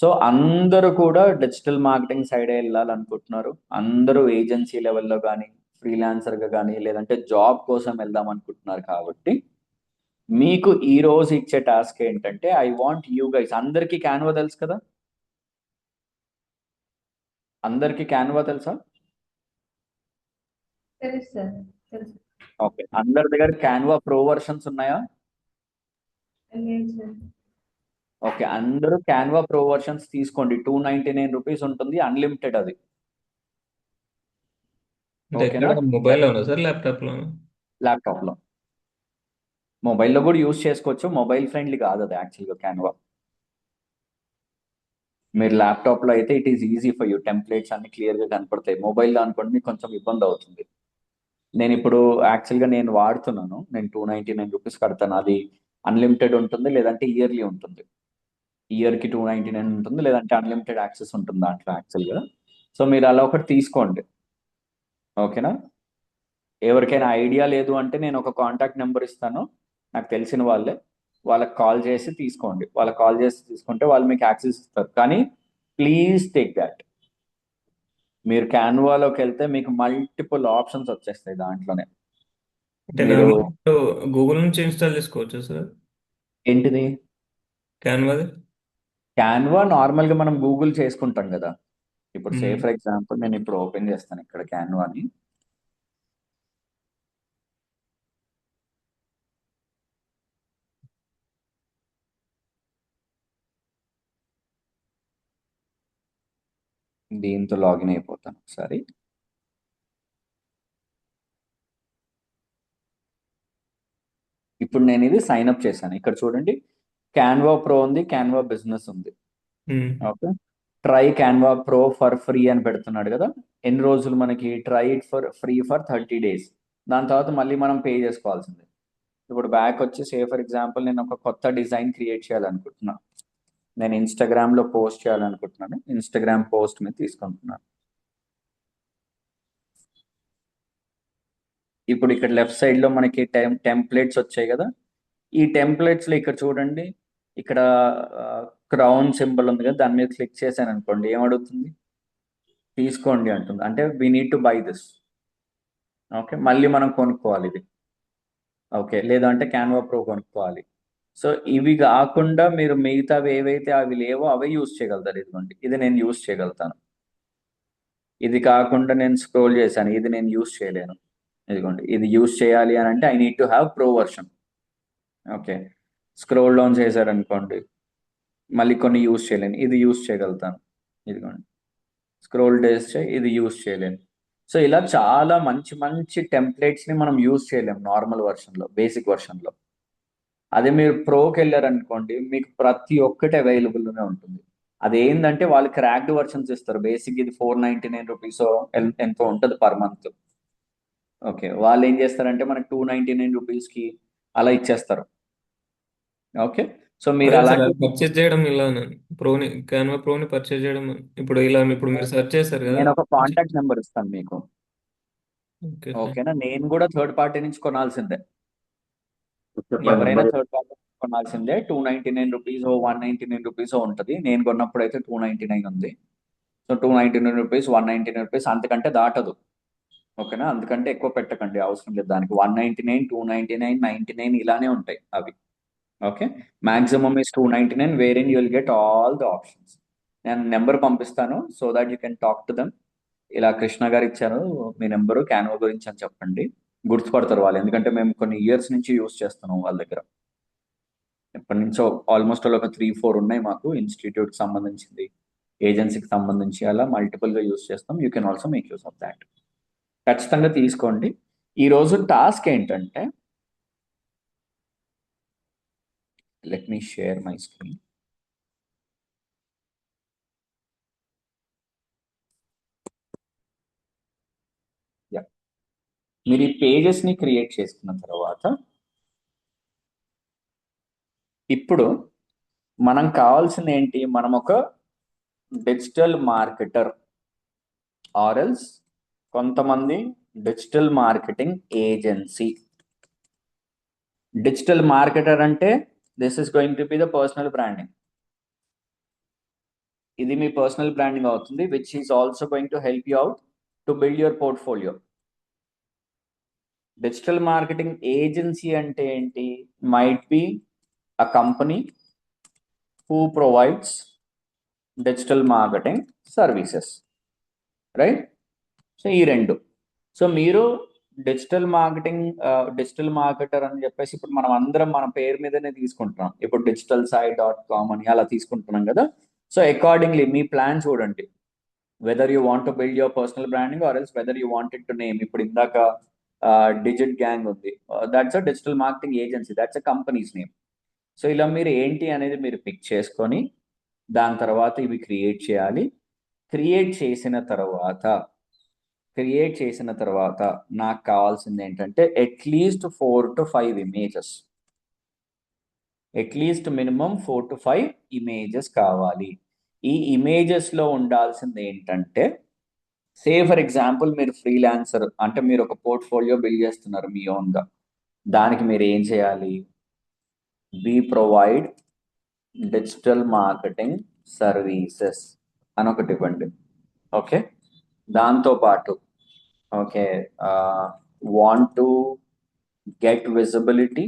సో అందరూ కూడా డిజిటల్ మార్కెటింగ్ సైడ్ వెళ్ళాలనుకుంటున్నారు. అందరూ ఏజెన్సీ లెవెల్లో కానీ, ఫ్రీలాన్సర్గా కానీ, లేదంటే జాబ్ కోసం వెళ్దాం అనుకుంటున్నారు. కాబట్టి మీకు ఈ రోజు ఇచ్చే టాస్క్ ఏంటంటే, ఐ వాంట్ యూ గైస్, అందరికీ క్యాన్వా తెలుసు కదా? అందరికీ క్యాన్వా తెలుసా? తెలుసు సార్, తెలుసు. ఓకే, అందరి దగ్గర క్యాన్వా ప్రో వర్షన్స్ ఉన్నాయా? లేదు సార్. ఓకే, అందరూ క్యాన్వా ప్రో వర్షన్స్ తీసుకోండి. 299 రూపీస్ ఉంటుంది, అన్లిమిటెడ్ అది. అంటే ఓకేనా? ఎక్కడ, మొబైల్లో ఉందా సార్, ల్యాప్టాప్లోనా? ల్యాప్టాప్లో, మొబైల్లో కూడా యూస్ చేసుకోవచ్చు. మొబైల్ ఫ్రెండ్లీ కాదు అది యాక్చువల్గా క్యాన్వా. మీరు ల్యాప్టాప్లో అయితే it is easy for you, templates అన్ని క్లియర్గా కనపడతాయి. మొబైల్లో అనుకోండి మీకు కొంచెం ఇబ్బంది అవుతుంది. నేను ఇప్పుడు యాక్చువల్గా నేను వాడుతున్నాను, నేను 299 రూపీస్ కడతాను. అది అన్లిమిటెడ్ ఉంటుంది, లేదంటే ఇయర్లీ ఉంటుంది. ఇయర్కి 299 ఉంటుంది, లేదంటే అన్లిమిటెడ్ యాక్సెస్ ఉంటుంది దాంట్లో యాక్చువల్గా. సో మీరు అలా ఒకటి తీసుకోండి, ఓకేనా? ఎవరికైనా ఐడియా లేదు అంటే నేను ఒక కాంటాక్ట్ నెంబర్ ఇస్తాను, నాకు తెలిసిన వాళ్ళకి కాల్ చేసి తీసుకోండి. వాళ్ళకి కాల్ చేసి తీసుకుంటే వాళ్ళు మీకు యాక్సెస్ ఇస్తారు. కానీ ప్లీజ్ టేక్ దాట్. మీరు క్యాన్వాలోకి వెళ్తే మీకు మల్టిపుల్ ఆప్షన్స్ వచ్చేస్తాయి దాంట్లోనే. అంటే మీరు గూగుల్ నుంచి ఇన్స్టాల్ చేసుకోవచ్చు సార్ ఏంటిది? క్యాన్వాది? క్యాన్వా నార్మల్గా మనం గూగుల్ చేసుకుంటాం కదా. ఇప్పుడు ఫర్ ఎగ్జాంపుల్ నేను ఇప్పుడు ఓపెన్ చేస్తాను ఇక్కడ క్యాన్వాని. దీంతో లాగిన్ అయిపోతాను ఒకసారి. ఇప్పుడు నేను ఇది సైన్ అప్ చేశాను. ఇక్కడ చూడండి, క్యాన్వా ప్రో ఉంది, క్యాన్వా బిజినెస్ ఉంది. Okay, try Canva pro for free అని పెడుతున్నాడు కదా. ఎన్ని రోజులు మనకి? Try it for free for 30 days. దాని తర్వాత మళ్ళీ మనం పే చేసుకోవాల్సిందే. ఇప్పుడు బ్యాక్ వచ్చి ఫర్ ఎగ్జాంపుల్ నేను ఒక కొత్త డిజైన్ క్రియేట్ చేయాలనుకుంటున్నాను. నేను ఇన్స్టాగ్రామ్లో పోస్ట్ చేయాలనుకుంటున్నాను. ఇన్స్టాగ్రామ్ పోస్ట్ మీద తీసుకుంటున్నాను. ఇప్పుడు ఇక్కడ లెఫ్ట్ సైడ్లో మనకి టెంప్లెట్స్ వచ్చాయి కదా. ఈ టెంప్లెట్స్లో ఇక్కడ చూడండి, ఇక్కడ క్రౌన్ సింబల్ ఉంది కదా, దాని మీద క్లిక్ చేశాను అనుకోండి, ఏమడుగుతుంది? తీసుకోండి అంటుంది. అంటే we need to buy this. Okay, మళ్ళీ మనం కొనుక్కోవాలి ఇది. ఓకే, లేదంటే క్యాన్వా ప్రో కొనుక్కోవాలి. సో ఇవి కాకుండా మీరు మిగతావి ఏవైతే అవి లేవో అవే యూజ్ చేయగలుగుతారు. ఇదిగోండి, ఇది నేను యూజ్ చేయగలుగుతాను. ఇది కాకుండా నేను స్క్రోల్ చేశాను, ఇది నేను యూస్ చేయలేను. ఇదిగోండి, ఇది యూస్ చేయాలి అని అంటే I need to have pro version. Okay, scroll down చేశారనుకోండి, మళ్ళీ కొన్ని యూస్ చేయలేను, ఇది యూస్ చేయగలుగుతాను. ఇదిగోండి, స్క్రోల్ చేస్తే ఇది యూస్ చేయలేను. సో ఇలా చాలా మంచి మంచి టెంప్లెట్స్ని మనం యూస్ చేయలేము నార్మల్ వర్షన్లో, బేసిక్ వర్షన్లో. అదే మీరు ప్రోకి వెళ్ళారనుకోండి, మీకు ప్రతి ఒక్కటి అవైలబుల్లోనే ఉంటుంది. అదేంటంటే వాళ్ళు క్రాక్డ్ వర్షన్స్ ఇస్తారు. బేసిక్ ఇది 499 రూపీస్ ఎంతో ఉంటుంది పర్ మంత్. ఓకే, వాళ్ళు ఏం చేస్తారంటే మనకి 299 రూపీస్కి అలా ఇచ్చేస్తారు. ఓకే, సో మీరు అదే సార్, అలాంటి అది పర్చేజ్ చేయడం ఇలా ప్రోని, క్యాన్వా ప్రోని పర్చేజ్ చేయడం ఇప్పుడు ఇలా ఇప్పుడు మీరు సెర్చ్ చేశారు కదా. నేను ఒక కాంటాక్ట్ నెంబర్ ఇస్తాను మీకు. Okay fine. ఓకేనా, నేను కూడా థర్డ్ పార్టీ నుంచి కొనాల్సిందే. చెప్పండి ఎవరైనా నెంబర్. థర్డ్ పార్టీ కొనాల్సిందే. 299 రూపీస్, 199 రూపీస్ ఉంటుంది. నేను కొన్నప్పుడు అయితే 299 ఉంది. సో 299 రూపీస్, 199 రూపీస్, అంతకంటే దాటదు. ఓకేనా, అందుకంటే ఎక్కువ పెట్టకండి, అవసరం లేదు దానికి. 199, 299, 99 ఇలానే ఉంటాయి అవి. Okay, maximum is 299, where in you will get all the options. నేను నెంబర్ పంపిస్తాను, so that you can talk to them. ఇలా కృష్ణ గారు ఇచ్చారు మీ నెంబరు, క్యాన్వా గురించి అని చెప్పండి. గుర్తుపడతారు వాళ్ళు, ఎందుకంటే మేము కొన్ని ఇయర్స్ నుంచి యూస్ చేస్తున్నాం వాళ్ళ దగ్గర. ఎప్పటి నుంచో ఆల్మోస్ట్ ఒక 3-4 ఉన్నాయి మాకు, ఇన్స్టిట్యూట్కి సంబంధించింది, ఏజెన్సీకి సంబంధించి, అలా మల్టిపుల్గా యూస్ చేస్తాం. You can also make use of that. ఖచ్చితంగా తీసుకోండి. ఈరోజు టాస్క్ ఏంటంటే, let me share my screen. మీరు ఈ పేజెస్ని క్రియేట్ చేసుకున్న తర్వాత ఇప్పుడు మనం కావాల్సింది ఏంటి, మనం ఒక డిజిటల్ మార్కెటర్ ఆర్ఎల్స్ కొంతమంది digital marketing agency. Digital marketer అంటే this is going to be the personal branding. ఇది మీ పర్సనల్ బ్రాండింగ్ అవుతుంది, which is also going to help you out to build your portfolio. Digital marketing agency అంటే ఏంటి, might be a company who provides digital marketing services, right? So ఈ రెండు. So మీరు digital marketer అని చెప్పేసి ఇప్పుడు మనం అందరం మన పేరు మీదనే తీసుకుంటున్నాం. ఇప్పుడు digitalsai.com అని అలా తీసుకుంటున్నాం కదా. సో అకార్డింగ్లీ మీ ప్లాన్ చూడండి, whether you want to build your personal branding or else whether you wanted to name. ఇప్పుడు ఇందాక డిజిట్ గ్యాంగ్ ఉంది, that's a digital marketing agency, that's a companies name. So ఇలా మీరు ఏంటి అనేది మీరు పిక్ చేసుకొని దాని తర్వాత ఇవి క్రియేట్ చేయాలి. క్రియేట్ చేసిన తర్వాత నాకు కావాల్సింది ఏంటంటే at least 4 to 5 images, at least minimum 4 to 5 images కావాలి. ఈ ఇమేజెస్లో ఉండాల్సింది ఏంటంటే, సే ఫర్ ఎగ్జాంపుల్ మీరు ఫ్రీలాన్సర్ అంటే మీరు ఒక పోర్ట్ఫోలియో బిల్డ్ చేస్తున్నారు మీ ఓన్గా. దానికి మీరు ఏం చేయాలి, we provide digital marketing services అని ఒకటి ఇవ్వండి. ఓకే, దాంతోపాటు okay want to get visibility,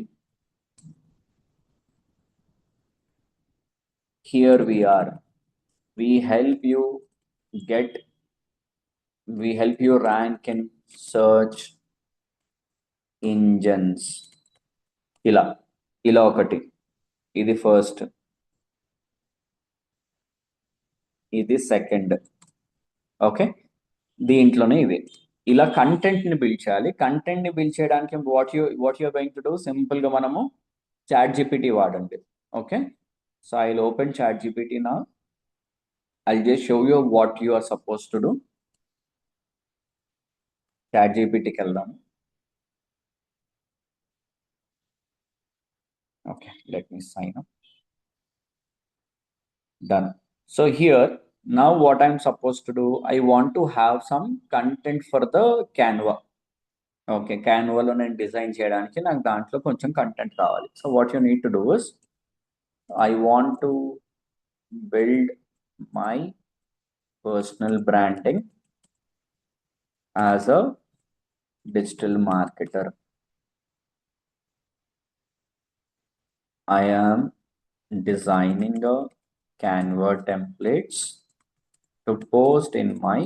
here we are, we help you rank in search engines. ఇలా ఒకటి, ఇది ఫస్ట్, ఇది సెకండ్. ఓకే, దీంట్లోనే ఇవి ఇలా కంటెంట్ని బిల్డ్ చేయాలి. కంటెంట్ని బిల్డ్ చేయడానికి what you going to do, సింపుల్గా మనము ChatGPT వాడండి. Okay, so I will open ChatGPT now. I'll just show you what you are supposed to do. ChatGPTకి వెళ్దాం. Okay, let me sign up. Done. So here, now what I'm supposed to do, I want to have some content for the Canva. Okay, Canva లో నేను design చేయడానికి నాకు దాంట్లో కొంచెం content కావాలి. So what you need to do is, I want to build my personal branding as a digital marketer. I am designing a Canva templates to post in my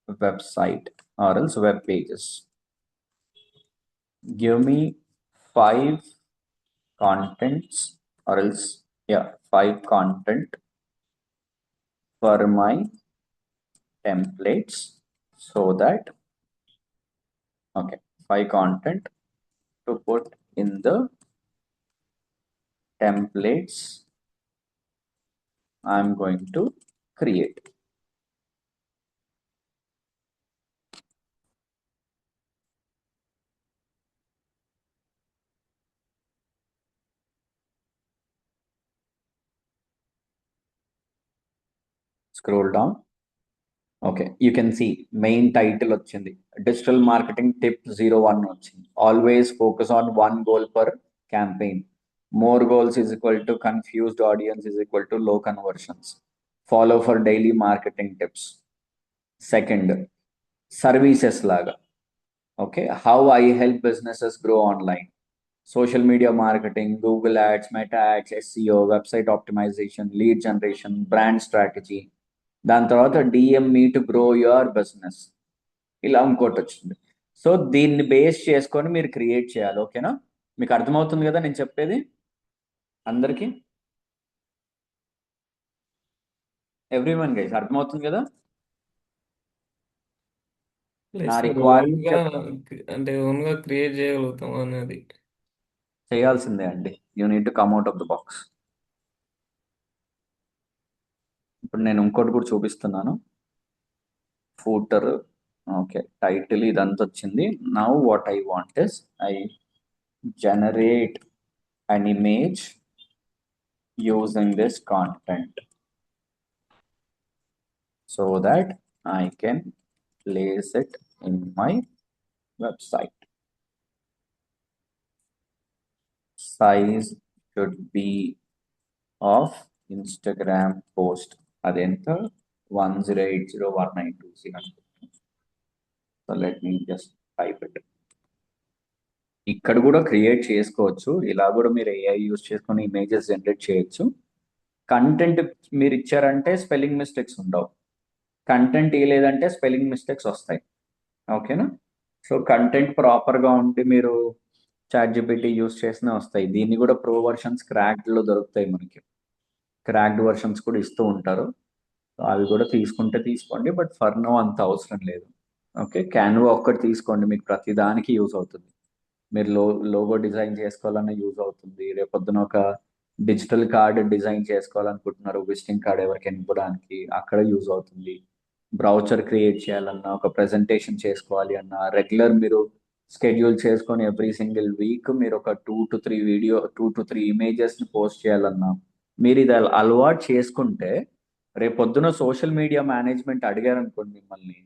website or else web pages. Give me 5 contents or else, yeah, 5 content for my templates so that, okay, 5 content to put in the templates I'm going to create. Scroll down. Okay, you can see main title వచ్చింది digital marketing tip 01 వచ్చింది. Always focus on one goal per campaign. More goals is equal to confused audience is equal to low conversions. Follow for daily marketing tips. Second, services laga. Okay, how I help businesses grow online. Social media marketing, Google ads, Meta ads, SEO, website optimization, lead generation, brand strategy. దాని తర్వాత DM me to grow your business, ఇలా ఇంకోటి వచ్చింది. So దీన్ని base చేసుకొని మీరు create చేయాలి. ఓకేనా, మీకు అర్థమవుతుంది కదా నేను చెప్పేది అందరికీ? ఎవ్రీవన్ గైస్ అర్థమవుతుంది కదా? నా రిక్వైర్మెంట్ అంటే ఓన్గా క్రియేట్ చేయగలుగుతాం అనేది చేయాల్సిందే అండి. You need to come out of the box. ఇప్పుడు నేను ఇంకోటి కూడా చూపిస్తున్నాను. ఫూటర్, ఓకే, టైటిల్ ఇదంతా వచ్చింది. Now what I want is I generate an image using this content so that I can place it in my website. Size should be of Instagram post. Adenta 10801920. So let me just type it. ఇక్కడ కూడా create చేసుకోవచ్చు. ఇలా కూడా మీరు AI use చేసుకొని images generate చేయొచ్చు. Content మీరు ఇచ్చారంటే స్పెల్లింగ్ మిస్టేక్స్ ఉండవు. కంటెంట్ ఇవ్వలేదంటే స్పెల్లింగ్ మిస్టేక్స్ వస్తాయి. ఓకేనా? సో కంటెంట్ ప్రాపర్గా ఉండి మీరు ChatGPT యూజ్ చేసినా వస్తాయి. దీన్ని కూడా ప్రో వర్షన్స్ క్రాక్డ్లో దొరుకుతాయి మనకి. క్రాక్డ్ వర్షన్స్ కూడా ఇస్తూ ఉంటారు. అవి కూడా తీసుకుంటే తీసుకోండి, బట్ ఫర్ నో అంత అవసరం లేదు. ఓకే, క్యాన్వా ఒక్కటి తీసుకోండి, మీకు ప్రతి దానికి యూజ్ అవుతుంది. మీరు లోగో డిజైన్ చేసుకోవాలన్నా యూజ్ అవుతుంది. రేపొద్దున ఒక డిజిటల్ కార్డ్ డిజైన్ చేసుకోవాలనుకుంటున్నారు, విజిటింగ్ కార్డ్ ఎవరికైనా ఇవ్వడానికి, అక్కడ యూజ్ అవుతుంది. బ్రౌచర్ క్రియేట్ చేయాలన్నా, ఒక ప్రెజెంటేషన్ చేసుకోవాలి అన్నా, రెగ్యులర్ మీరు స్కెడ్యూల్ చేసుకొని ఎవ్రీ సింగిల్ వీక్ మీరు ఒక 2 to 3 ఇమేజెస్ని పోస్ట్ చేయాలన్నా, మీరు ఇది అలవాటు చేసుకుంటే రేపొద్దున సోషల్ మీడియా మేనేజ్మెంట్ అడిగారు అనుకోండి మిమ్మల్ని,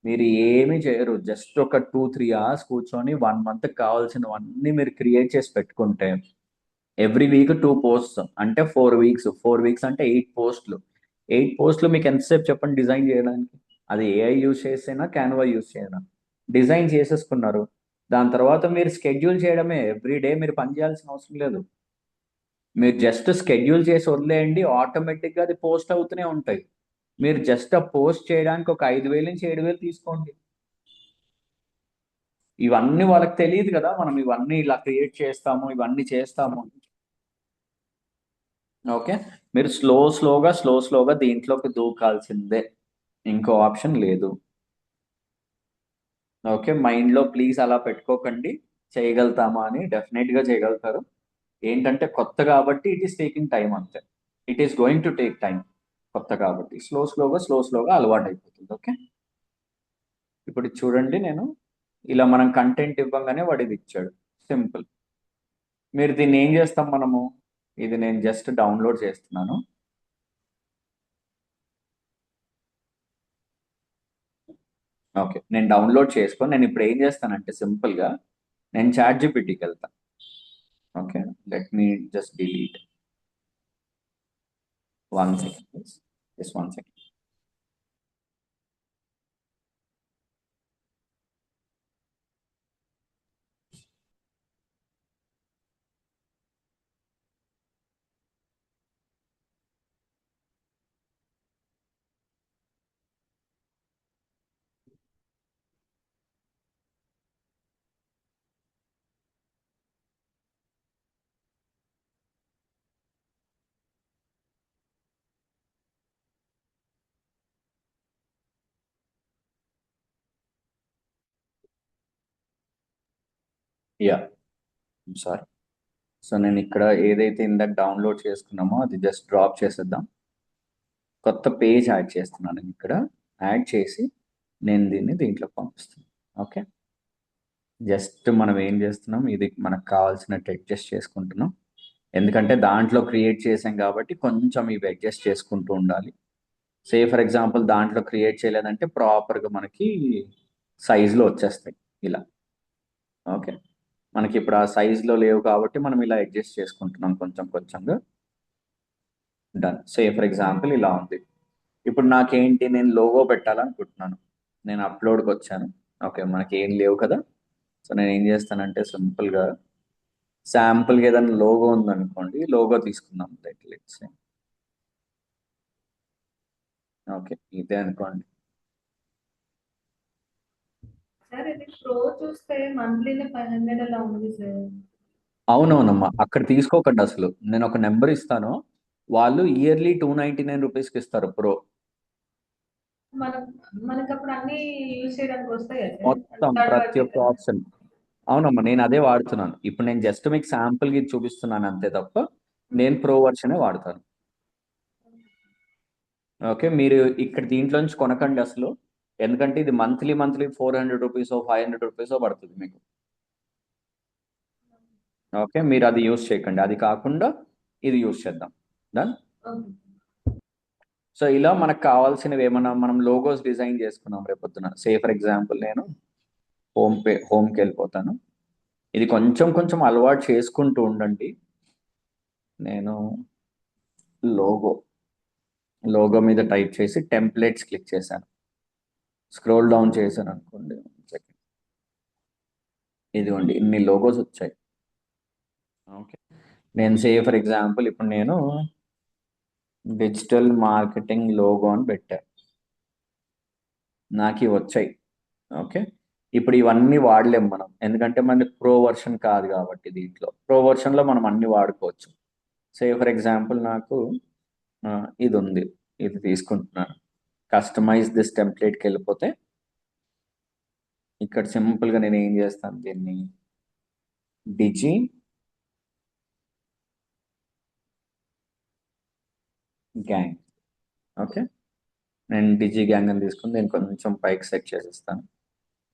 మీరు ఏమీ చేయరు. జస్ట్ ఒక 2-3 hours కూర్చొని 1 month కావాల్సినవన్నీ మీరు క్రియేట్ చేసి పెట్టుకుంటే ఎవ్రీ వీక్ 2 posts అంటే 4 weeks అంటే 8 posts. 8 posts మీకు ఎంతసేపు చెప్పండి డిజైన్ చేయడానికి? అది ఏఐ యూజ్ చేసేనా క్యాన్వా యూజ్ చేయనా? డిజైన్ చేసేసుకున్నారు. దాని తర్వాత మీరు స్కెడ్యూల్ చేయడమే. ఎవ్రీ డే మీరు పని చేయాల్సిన అవసరం లేదు. మీరు జస్ట్ స్కెడ్యూల్ చేసి వదిలేయండి, ఆటోమేటిక్గా అది పోస్ట్ అవుతూనే ఉంటాయి. మీరు జస్ట్ ఆ పోస్ట్ చేయడానికి ఒక 5,000 నుంచి 7,000 తీసుకోండి. ఇవన్నీ వాళ్ళకి తెలియదు కదా, మనం ఇవన్నీ ఇలా క్రియేట్ చేస్తాము, ఇవన్నీ చేస్తాము. ఓకే, మీరు స్లోగా దీంట్లోకి దూకాల్సిందే, ఇంకో ఆప్షన్ లేదు. ఓకే, మైండ్లో ప్లీజ్ అలా పెట్టుకోకండి. చేయగలుగుతామా అని, డెఫినెట్గా చేయగలుగుతారు. ఏంటంటే కొత్త కాబట్టి ఇట్ ఈస్ టేకింగ్ టైం, అంతే. It is going to take time. కొత్త కాబట్టి స్లోగా అలవాటు అయిపోతుంది. ఓకే, ఇప్పుడు చూడండి, నేను ఇలా మనం కంటెంట్ ఇవ్వగానే వాడు ఇది ఇచ్చాడు, సింపుల్. మీరు దీన్ని ఏం చేస్తాం మనము, ఇది నేను జస్ట్ డౌన్లోడ్ చేస్తున్నాను. ఓకే, నేను డౌన్లోడ్ చేసుకొని నేను ఇప్పుడు ఏం చేస్తానంటే సింపుల్గా నేను ChatGPTకి వెళ్తాను. Okay, let me just delete 1 second, just 1 second. Yeah sorry. So నేను ఇక్కడ ఏదైతే ఇందాక డౌన్లోడ్ చేసుకున్నామో అది జస్ట్ డ్రాప్ చేసేద్దాం. కొత్త పేజ్ యాడ్ చేస్తున్నాను ఇక్కడ. యాడ్ చేసి నేను దీంట్లో పంపిస్తాను. ఓకే, జస్ట్ మనం ఏం చేస్తున్నాం, ఇది మనకు కావాల్సినట్టు అడ్జస్ట్ చేసుకుంటున్నాం. ఎందుకంటే దాంట్లో క్రియేట్ చేసాం కాబట్టి కొంచెం ఇవి అడ్జస్ట్ చేసుకుంటూ ఉండాలి. సే ఫర్ ఎగ్జాంపుల్ దాంట్లో క్రియేట్ చేయలేదంటే ప్రాపర్గా మనకి సైజులో వచ్చేస్తాయి ఇలా. ఓకే, మనకి ఇప్పుడు ఆ సైజులో లేవు కాబట్టి మనం ఇలా అడ్జస్ట్ చేసుకుంటున్నాం కొంచెం కొంచెంగా. డన్. సే ఫర్ ఎగ్జాంపుల్ ఇలా ఉంది. ఇప్పుడు నాకేంటి, నేను లోగో పెట్టాలనుకుంటున్నాను. నేను అప్లోడ్కి వచ్చాను. ఓకే, మనకి ఏం లేవు కదా. సో నేను ఏం చేస్తానంటే సింపుల్గా శాంపుల్గా ఏదైనా లోగో ఉందనుకోండి, లోగో తీసుకుందాం టైటిల్ ఇచ్చి. ఓకే, ఇదే అనుకోండి. సార్ ఇది ప్రో చూస్తే మంత్లీనే 500 అలా ఉంది సార్. అవునవునమ్మా, అక్కడ తీసుకోకండి అసలు. నేను ఒక నెంబర్ ఇస్తాను, వాళ్ళు ఇయర్లీ 299 రూపీస్కి ఇస్తారు ప్రో. మనకు అప్పుడు అన్ని యూజ్ చేయడానికి వస్తాయి కదా మొత్తం సార్, ప్రతి ఒక్క ఆప్షన్. అవునమ్మా, నేను అదే వాడుతున్నాను. ఇప్పుడు నేను జస్ట్ మీకు శాంపుల్కి చూపిస్తున్నాను అంతే తప్ప నేను ప్రో వర్షనే వాడతాను. ఓకే, మీరు ఇక్కడ దీంట్లోంచి కొనకండి అసలు. ఎందుకంటే ఇది మంత్లీ 400 రూపీస్ 500 రూపీస్ పడుతుంది మీకు. ఓకే, మీరు అది యూస్ చేయకండి. అది కాకుండా ఇది యూస్ చేద్దాం. డన్. సో ఇలా మనకు కావాల్సినవి ఏమన్నా మనం లోగోస్ డిజైన్ చేసుకున్నాం రేపొద్దున. సే ఫర్ ఎగ్జాంపుల్ నేను హోమ్కి వెళ్ళిపోతాను. ఇది కొంచెం కొంచెం అలవాటు చేసుకుంటూ ఉండండి. నేను లోగో మీద టైప్ చేసి టెంప్లెట్స్ క్లిక్ చేశాను. స్క్రోల్ డౌన్ చేశాను అనుకోండి, సెకండ్, ఇదిగోండి ఇన్ని లోగోస్ వచ్చాయి. ఓకే, నేను సే ఫర్ ఎగ్జాంపుల్ ఇప్పుడు నేను డిజిటల్ మార్కెటింగ్ లోగో అని పెట్టా, నాకు ఇవి వచ్చాయి. ఓకే, ఇప్పుడు ఇవన్నీ వాడలేం మనం, ఎందుకంటే మనకి ప్రో వర్షన్ కాదు కాబట్టి. దీంట్లో ప్రో వర్షన్లో మనం అన్ని వాడుకోవచ్చు. సే ఫర్ ఎగ్జాంపుల్ నాకు ఇది ఉంది, ఇది తీసుకుంటున్నాను. కస్టమైజ్ దిస్ టెంప్లెట్కి వెళ్ళిపోతే ఇక్కడ సింపుల్గా నేను ఏం చేస్తాను, దీన్ని డిజి గ్యాంగ్. ఓకే, నేను డిజి గ్యాంగ్ అని తీసుకుని నేను కొంచెం పైకి సెట్ చేసేస్తాను.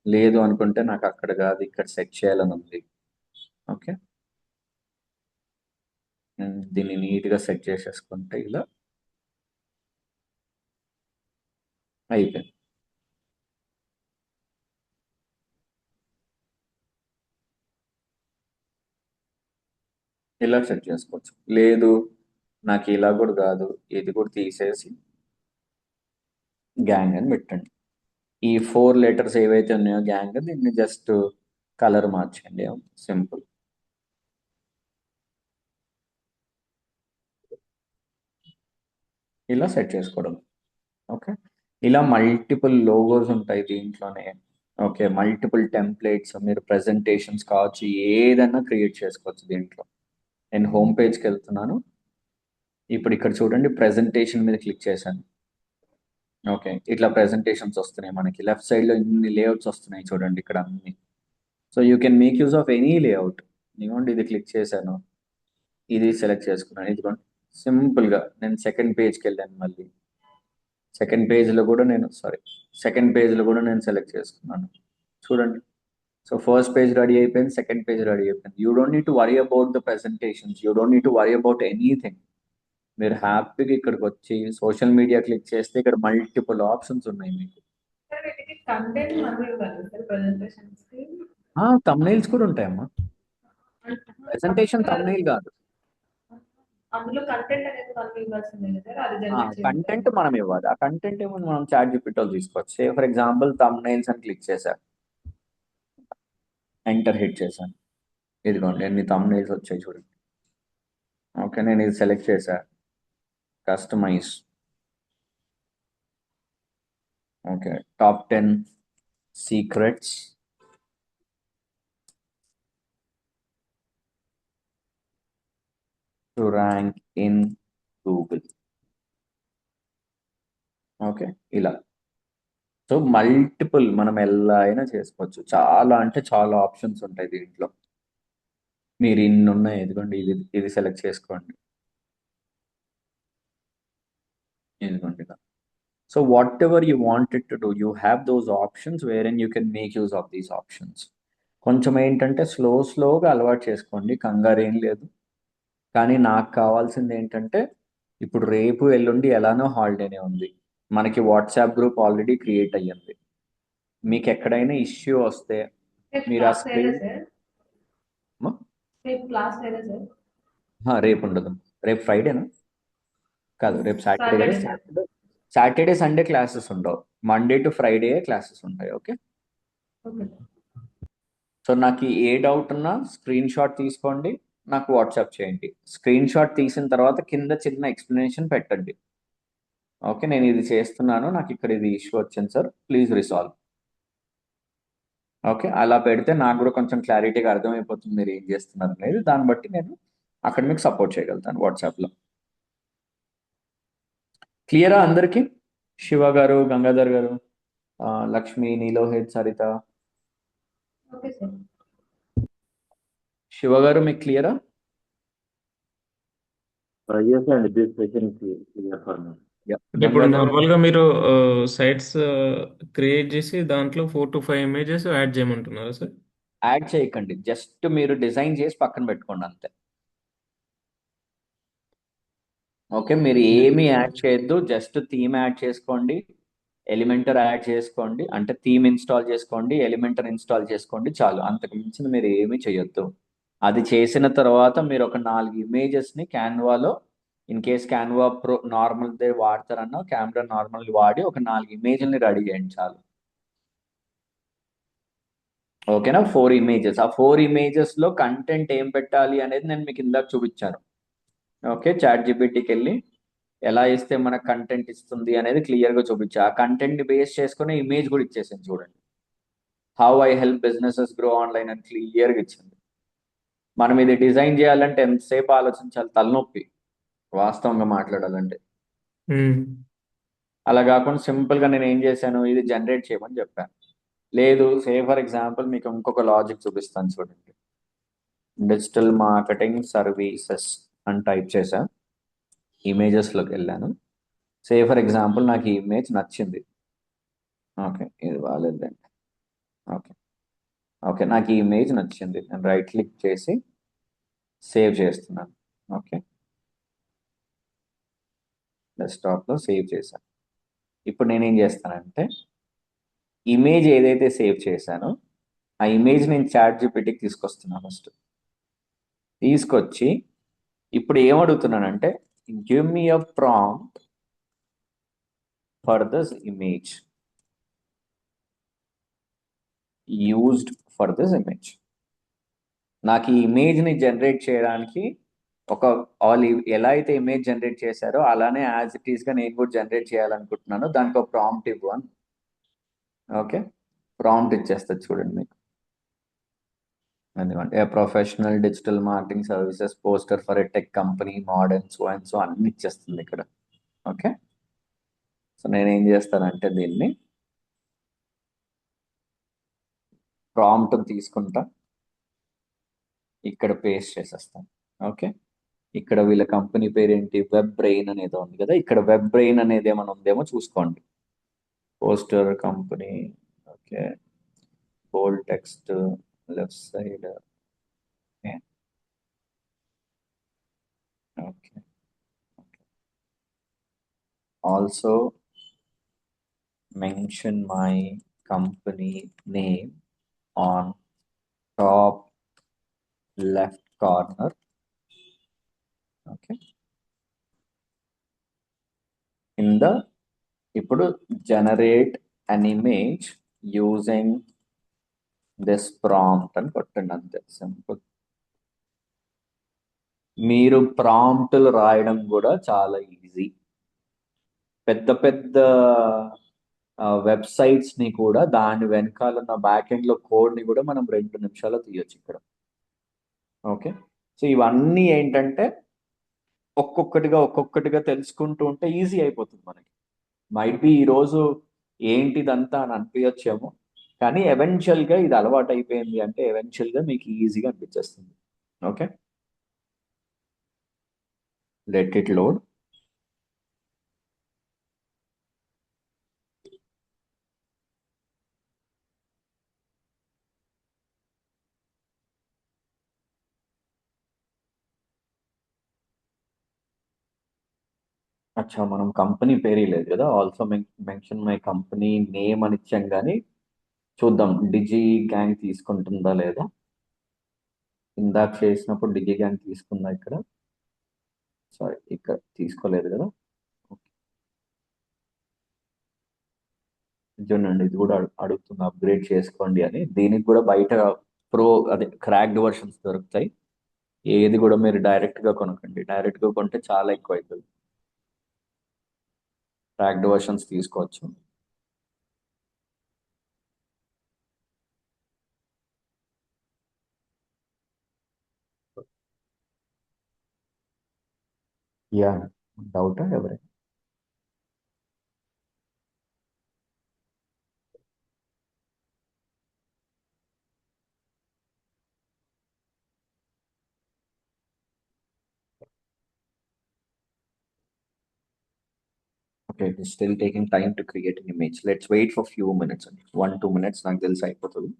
లేదు అనుకుంటే నాకు అక్కడ కాదు ఇక్కడ సెట్ చేయాలని ఉంది. ఓకే, నేను దీన్ని నీట్గా సెట్ చేసేసుకుంటే ఇలా అయిపోయింది. ఇలా సెట్ చేసుకోవచ్చు. లేదు నాకు ఇలా కూడా కాదు, ఇది కూడా తీసేసి గ్యాంగ్ అని పెట్టండి. ఈ 4 లెటర్స్ ఏవైతే ఉన్నాయో గ్యాంగ్, దీన్ని జస్ట్ కలర్ మార్చండి. సింపుల్. ఇలా సెట్ చేసుకోవడం. ఓకే, ఇలా మల్టిపుల్ లోగోస్ ఉంటాయి దీంట్లోనే. ఓకే, మల్టిపుల్ టెంప్లెట్స్, మీరు ప్రెజెంటేషన్స్ కావచ్చు, ఏదన్నా క్రియేట్ చేసుకోవచ్చు దీంట్లో. నేను హోమ్ పేజ్కి వెళ్తున్నాను. ఇప్పుడు ఇక్కడ చూడండి, ప్రెజెంటేషన్ మీద క్లిక్ చేశాను. ఓకే, ఇట్లా ప్రెజెంటేషన్స్ వస్తున్నాయి మనకి. లెఫ్ట్ సైడ్లో ఇన్ని లేఅవుట్స్ వస్తున్నాయి చూడండి ఇక్కడ అన్ని. So you can make use of any layout. ఇదిగోండి, ఇది క్లిక్ చేశాను, ఇది సెలెక్ట్ చేసుకున్నాను. ఇదిగోండి సింపుల్గా నేను సెకండ్ పేజ్కి వెళ్ళాను. మళ్ళీ సెకండ్ పేజ్లో కూడా నేను సెలెక్ట్ చేసుకున్నాను. చూడండి, సో ఫస్ట్ పేజ్ రెడీ అయిపోయింది, సెకండ్ పేజ్ రెడీ అయిపోయింది. You don't need to worry about the presentations, you don't need to worry about anything. మీరు హ్యాపీగా ఇక్కడికి వచ్చి సోషల్ మీడియా క్లిక్ చేస్తే ఇక్కడ మల్టిపుల్ ఆప్షన్స్ ఉన్నాయి మీకు. తమ్నైల్స్ కూడా ఉంటాయమ్మా. ప్రెజెంటేషన్ తమ్నైల్ కాదు, అందులో కంటెంట్ అనేది మనం ఇవ్వాల్సిందే కదా, అది జనరేట్ కంటెంట్ మనం ఇవ్వాలి. ఆ కంటెంట్ ఏమో మనం చాట్ జీపీటీలో తీసుకోవచ్చు. సే ఫర్ ఎగ్జాంపుల్ తమ్నైల్స్ అని క్లిక్ చేశాను, ఎంటర్ హిట్ చేశాను. ఇదిగోండి ఎన్ని తమ్నైల్స్ వచ్చాయి చూడండి. ఓకే, నేను ఇది సెలెక్ట్ చేశాను, customize. Okay, top 10 secrets to rank in Google. Okay, ఇలా. సో మల్టిపుల్ మనం ఎలా అయినా చేసుకోవచ్చు. చాలా అంటే చాలా ఆప్షన్స్ ఉంటాయి దీంట్లో. మీరు ఇన్ని ఉన్నాయి, ఇదిగోండి ఇది సెలెక్ట్ చేసుకోండి, ఇదిగోండి. So whatever you wanted to do, you have those options where and you can make use of these options. కొంచెం ఏంటంటే స్లోగా అలవాటు చేసుకోండి, కంగారు ఏం లేదు. కానీ నాకు కావాల్సింది ఏంటంటే ఇప్పుడు రేపు ఎల్లుండి ఎలానో హాలిడేనే ఉంది, మనకి వాట్సాప్ గ్రూప్ ఆల్రెడీ క్రియేట్ అయ్యింది. మీకు ఎక్కడైనా ఇష్యూ వస్తే మీరు ఆ స్క్రీన్ రేపు ఉండదు, రేపు ఫ్రైడేనా కాదు, రేపు సాటర్డే కదా. సాటర్డే సండే క్లాసెస్ ఉండవు, మండే టు ఫ్రైడే క్లాసెస్ ఉంటాయి. ఓకే, సో నాకు ఏ డౌట్ ఉన్నా స్క్రీన్ షాట్ తీసుకోండి, నాకు వాట్సాప్ చేయండి. స్క్రీన్ షాట్ తీసిన తర్వాత కింద చిన్న ఎక్స్ప్లెనేషన్ పెట్టండి. ఓకే, నేను ఇది చేస్తున్నాను, నాకు ఇక్కడ ఇది ఇష్యూ వచ్చింది సార్, ప్లీజ్ రిసాల్వ్. ఓకే, అలా పెడితే నాకు కూడా కొంచెం క్లారిటీగా అర్థమైపోతుంది మీరు ఏం చేస్తున్నారు అనేది. దాన్ని బట్టి నేను అక్కడ మీకు సపోర్ట్ చేయగలుగుతాను వాట్సాప్లో. క్లియరా అందరికీ? శివ గారు, గంగాధర్ గారు, లక్ష్మి, నీలోహిత్, సరిత, శివ గారు మీకు క్లియరా? Yes, and this session is clear for me. అంటే ఇప్పుడు నార్మల్గా మీరు సైట్స్ క్రియేట్ చేసి దాంట్లో 4 to 5 ఇమేజెస్ యాడ్ చేయమంటున్నారా సార్? యాడ్ చేయకండి, జస్ట్ మీరు డిజైన్ చేసి పక్కన పెట్టుకోండి అంతే. ఓకే, మీరు ఏమీ యాడ్ చేయొద్దు, జస్ట్ థీమ్ యాడ్ చేసుకోండి, ఎలిమెంటర్ యాడ్ చేసుకోండి, అంటే థీమ్ ఇన్స్టాల్ చేసుకోండి, ఎలిమెంటర్ ఇన్స్టాల్ చేసుకోండి, చాలు. అంతకు మించిన మీరు ఏమీ చేయొద్దు. అది చేసిన తర్వాత మీరు ఒక 4 ఇమేజెస్ని క్యాన్వాలో, ఇన్ కేస్ క్యాన్వా ప్రో నార్మల్దే వాడతారన్నా కెమెరా నార్మల్ వాడి ఒక 4 ఇమేజ్ని రెడీ చేయండి చాలు. ఓకేనా? 4 ఇమేజెస్. ఆ 4 ఇమేజెస్లో కంటెంట్ ఏం పెట్టాలి అనేది నేను మీకు ఇందాక చూపించాను. ఓకే, చాట్ జీపీటీకి వెళ్ళి ఎలా ఇస్తే మనకు కంటెంట్ ఇస్తుంది అనేది క్లియర్గా చూపించా. ఆ కంటెంట్ని బేస్ చేసుకుని ఇమేజ్ కూడా ఇచ్చేసింది చూడండి. How I help businesses grow online అని క్లియర్గా ఇచ్చింది. మనం ఇది డిజైన్ చేయాలంటే ఎంతసేపు ఆలోచించాలి, తలనొప్పి వాస్తవంగా మాట్లాడాలంటే. అలా కాకుండా సింపుల్గా నేను ఏం చేశాను, ఇది జనరేట్ చేయమని చెప్పాను. లేదు, సే ఫర్ ఎగ్జాంపుల్ మీకు ఇంకొక లాజిక్ చూపిస్తాను చూడండి. డిజిటల్ మార్కెటింగ్ సర్వీసెస్ అని టైప్ చేశాను, ఇమేజెస్లోకి వెళ్ళాను. సే ఫర్ ఎగ్జాంపుల్ నాకు ఈ ఇమేజ్ నచ్చింది. ఓకే, ఇది బాగాలేదండి. ఓకే ఓకే, నాకు ఈ ఇమేజ్ నచ్చింది, నేను రైట్ క్లిక్ చేసి సేవ్ చేస్తున్నాను. ఓకే, డెస్క్టాప్లో సేవ్ చేశాను. ఇప్పుడు నేనేం చేస్తానంటే ఇమేజ్ ఏదైతే సేవ్ చేశానో ఆ ఇమేజ్ నేను చాట్ జీపీటీకి తీసుకొస్తున్నాను. ఫస్ట్ తీసుకొచ్చి ఇప్పుడు ఏమడుగుతున్నానంటే give me a prompt for this image used for this image. నాకు ఈ ఇమేజ్ని జనరేట్ చేయడానికి ఒక ఎలా అయితే ఇమేజ్ జనరేట్ చేశారో అలానే యాజ్ ఇట్ ఈస్గా నేను కూడా జనరేట్ చేయాలనుకుంటున్నాను, దానికి ఒక ప్రాంప్ట్ ఇవ్వు అని. ఓకే, ప్రాంప్ట్ ఇచ్చేస్తుంది చూడండి మీకు. ఎందుకంటే a professional digital marketing services poster for a tech company modern so and so అన్ని ఇచ్చేస్తుంది ఇక్కడ. ఓకే, సో నేనేం చేస్తానంటే దీన్ని ప్రాంప్ట్ తీసుకుంటా, ఇక్కడ పేస్ట్ చేసేస్తాను. ఓకే, ఇక్కడ వీళ్ళ కంపెనీ పేరేంటి, వెబ్ బ్రెయిన్ అనేది ఉంది కదా, ఇక్కడ వెబ్ బ్రెయిన్ అనేది ఏమైనా ఉందేమో చూసుకోండి. Poster company, okay, bold text left side. Okay, also mention my company name on top left corner. Okay, in the ఇప్పుడు generate an image using this prompt అని కొట్టండి అంతే, సింపుల్. మీరు ప్రాంప్ట్లు రాయడం కూడా చాలా ఈజీ. పెద్ద పెద్ద వెబ్సైట్స్ని కూడా దాని వెనకాల ఉన్న బ్యాక్ ఎండ్లో కోడ్ని కూడా మనం 2 నిమిషాల్లో తీయొచ్చు ఇక్కడ. ఓకే, సో ఇవన్నీ ఏంటంటే ఒక్కొక్కటిగా తెలుసుకుంటూ ఉంటే ఈజీ అయిపోతుంది మనకి. మైట్ బి ఈరోజు ఏంటిదంతా అని అనిపించచ్చేమో, కానీ ఎవెన్చువల్గా ఇది అలవాటు అయిపోయింది అంటే ఎవెన్చువల్గా మీకు ఈజీగా అనిపించేస్తుంది. Okay, let it load. అచ్చా, మనం కంపెనీ పేరు లేదు కదా, also mention my company name అని ఇచ్చాం, కానీ చూద్దాం డిజి గ్యాంగ్ తీసుకుంటుందా లేదా. ఇందాక చేసినప్పుడు డిజి గ్యాంగ్ తీసుకుందా ఇక్కడ? సారీ, ఇక్కడ తీసుకోలేదు కదా. చూడండి, ఇది కూడా అడుగుతుంది అప్గ్రేడ్ చేసుకోండి అని. దీనికి కూడా బయట ప్రో అదే క్రాక్డ్ వర్షన్స్ దొరుకుతాయి. ఏది కూడా మీరు డైరెక్ట్గా కొనకండి, డైరెక్ట్గా కొంటే చాలా ఎక్కువ అవుతుంది. క్రాక్డ్ వర్షన్స్ తీసుకోవచ్చు. యా, డౌటా ఎవరైనా? Okay, it is still taking time to create an image. Let's wait for few minutes అండి, 1-2 minutes, నాకు తెలిసి అయిపోతుంది.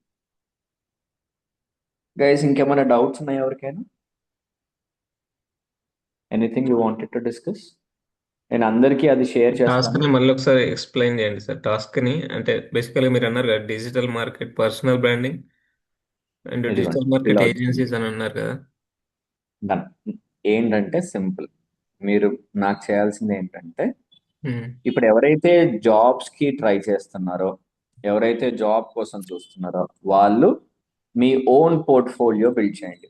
గైస్, ఇంకేమైనా డౌట్స్ ఉన్నాయా ఎవరికైనా? Anything you wanted to discuss? నేను అందరికీ అది షేర్ టాస్క్ చేస్తాను. ని మళ్ళీ ఒకసారి ఎక్స్ప్లెయిన్ చేయండి సార్. టాస్క్ ని అంటే బేసికల్గా మీరు అన్నారు కదా, digital market, personal branding and ఇదిగోండి, డిజిటల్ మార్కెట్ ఇలా ఏజెన్సీస్ అని అన్నారు కదా. డన్. ఏంటంటే సింపుల్, మీరు నాకు చేయాల్సింది ఏంటంటే, ఇప్పుడు ఎవరైతే జాబ్స్ కి ట్రై చేస్తున్నారో, ఎవరైతే జాబ్ కోసం చూస్తున్నారో, వాళ్ళు మీ ఓన్ పోర్ట్ఫోలియో బిల్డ్ చేయండి.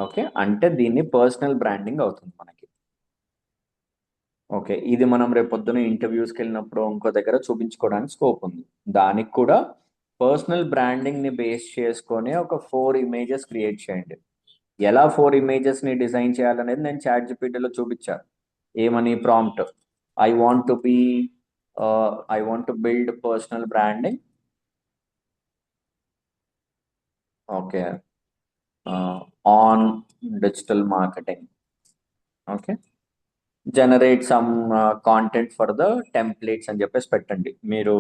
ఓకే, అంటే దీన్ని పర్సనల్ బ్రాండింగ్ అవుతుంది మనకి. ఓకే, ఇది మనం రేపు పొద్దున ఇంటర్వ్యూస్కి వెళ్ళినప్పుడు ఇంకో దగ్గర చూపించుకోవడానికి స్కోప్ ఉంది. దానికి కూడా పర్సనల్ బ్రాండింగ్ ని బేస్ చేసుకొని ఒక 4 ఇమేజెస్ క్రియేట్ చేయండి. ఎలా 4 ఇమేజెస్ ని డిజైన్ చేయాలనేది నేను ChatGPT లో చూపించాను. ఏమని prompt, I want to build personal branding. Okay, on digital marketing. Okay, generate some content for the templates అని చెప్పేసి పెట్టండి. మీరు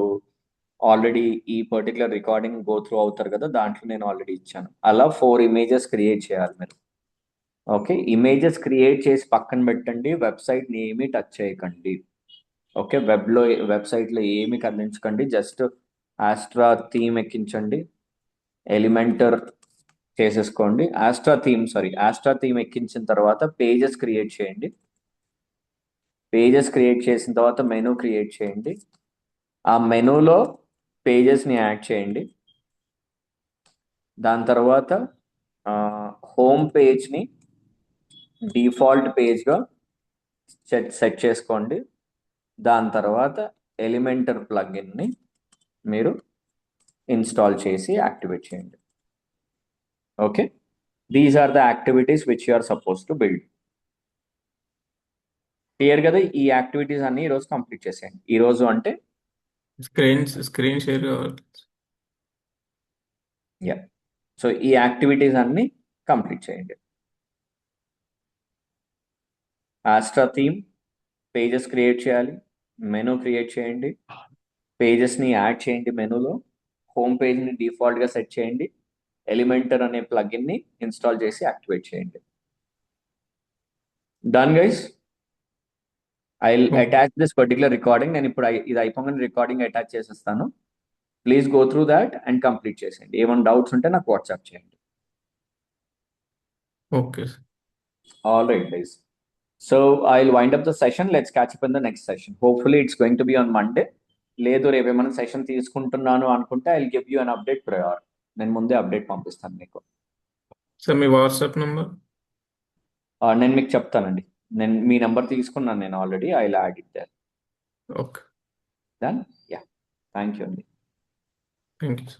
ఆల్రెడీ ఈ పర్టికులర్ రికార్డింగ్ గో త్రూ అవుతారు కదా, దాంట్లో నేను ఆల్రెడీ ఇచ్చాను. అలా 4 ఇమేజెస్ క్రియేట్ చేయాలి మీరు. ఓకే, ఇమేజెస్ క్రియేట్ చేసి పక్కన పెట్టండి, వెబ్సైట్ని ఏమీ టచ్ చేయకండి. ఓకే, వెబ్సైట్లో ఏమి కదిలించకండి, జస్ట్ ఆస్ట్రా థీమ్ ఎక్కించండి, ఎలిమెంటర్ చేసేసుకోండి. ఆస్ట్రా థీమ్ ఎక్కించిన తర్వాత పేజెస్ క్రియేట్ చేయండి. పేజెస్ క్రియేట్ చేసిన తర్వాత మెనూ క్రియేట్ చేయండి. ఆ మెనూలో పేజెస్ని యాడ్ చేయండి. దాని తర్వాత హోమ్ పేజ్ని డిఫాల్ట్ పేజ్గా సెట్ చేసుకోండి. దాని తర్వాత ఎలిమెంటర్ ప్లగిన్ని మీరు ఇన్స్టాల్ చేసి యాక్టివేట్ చేయండి. Okay, these are the activities which you are suppose to build. Clear కదా? ఈ యాక్టివిటీస్ అన్ని ఈరోజు కంప్లీట్ చేసేయండి. ఈరోజు అంటే స్క్రీన్ షేర్ కావాలి. యా, సో ఈ యాక్టివిటీస్ అన్ని కంప్లీట్ చేయండి. ఆస్ట్రా థీమ్, పేజెస్ క్రియేట్ చేయాలి, మెనూ క్రియేట్ చేయండి, పేజెస్ని యాడ్ చేయండి మెనూలో, హోమ్ పేజ్ని డిఫాల్ట్గా సెట్ చేయండి, ఎలిమెంటర్ అనే ప్లగిన్ని ఇన్స్టాల్ చేసి యాక్టివేట్ చేయండి. Done guys? I attach this particular recording. నేను ఇప్పుడు ఇది అయిపోగానే రికార్డింగ్ అటాచ్ చేసేస్తాను. Please go through that and complete చేసేయండి. ఏమైనా డౌట్స్ ఉంటే నాకు వాట్సాప్ చేయండి. Okay. All right, guys. So I'll wind up the session. Let's catch up in the next session. Hopefully it's going to be on Monday. లేదు రేపు ఏమైనా session తీసుకుంటున్నాను అనుకుంటే I'll give you an update prior. నేను ముందే update పంపిస్తాను మీకు. Sir మీ వాట్సాప్ నెంబర్? నేను మీకు చెప్తానండి. నేను మీ నెంబర్ తీసుకున్నాను నేను already. I will add it there. Okay, done. Yeah, thank you అండి. Thank you.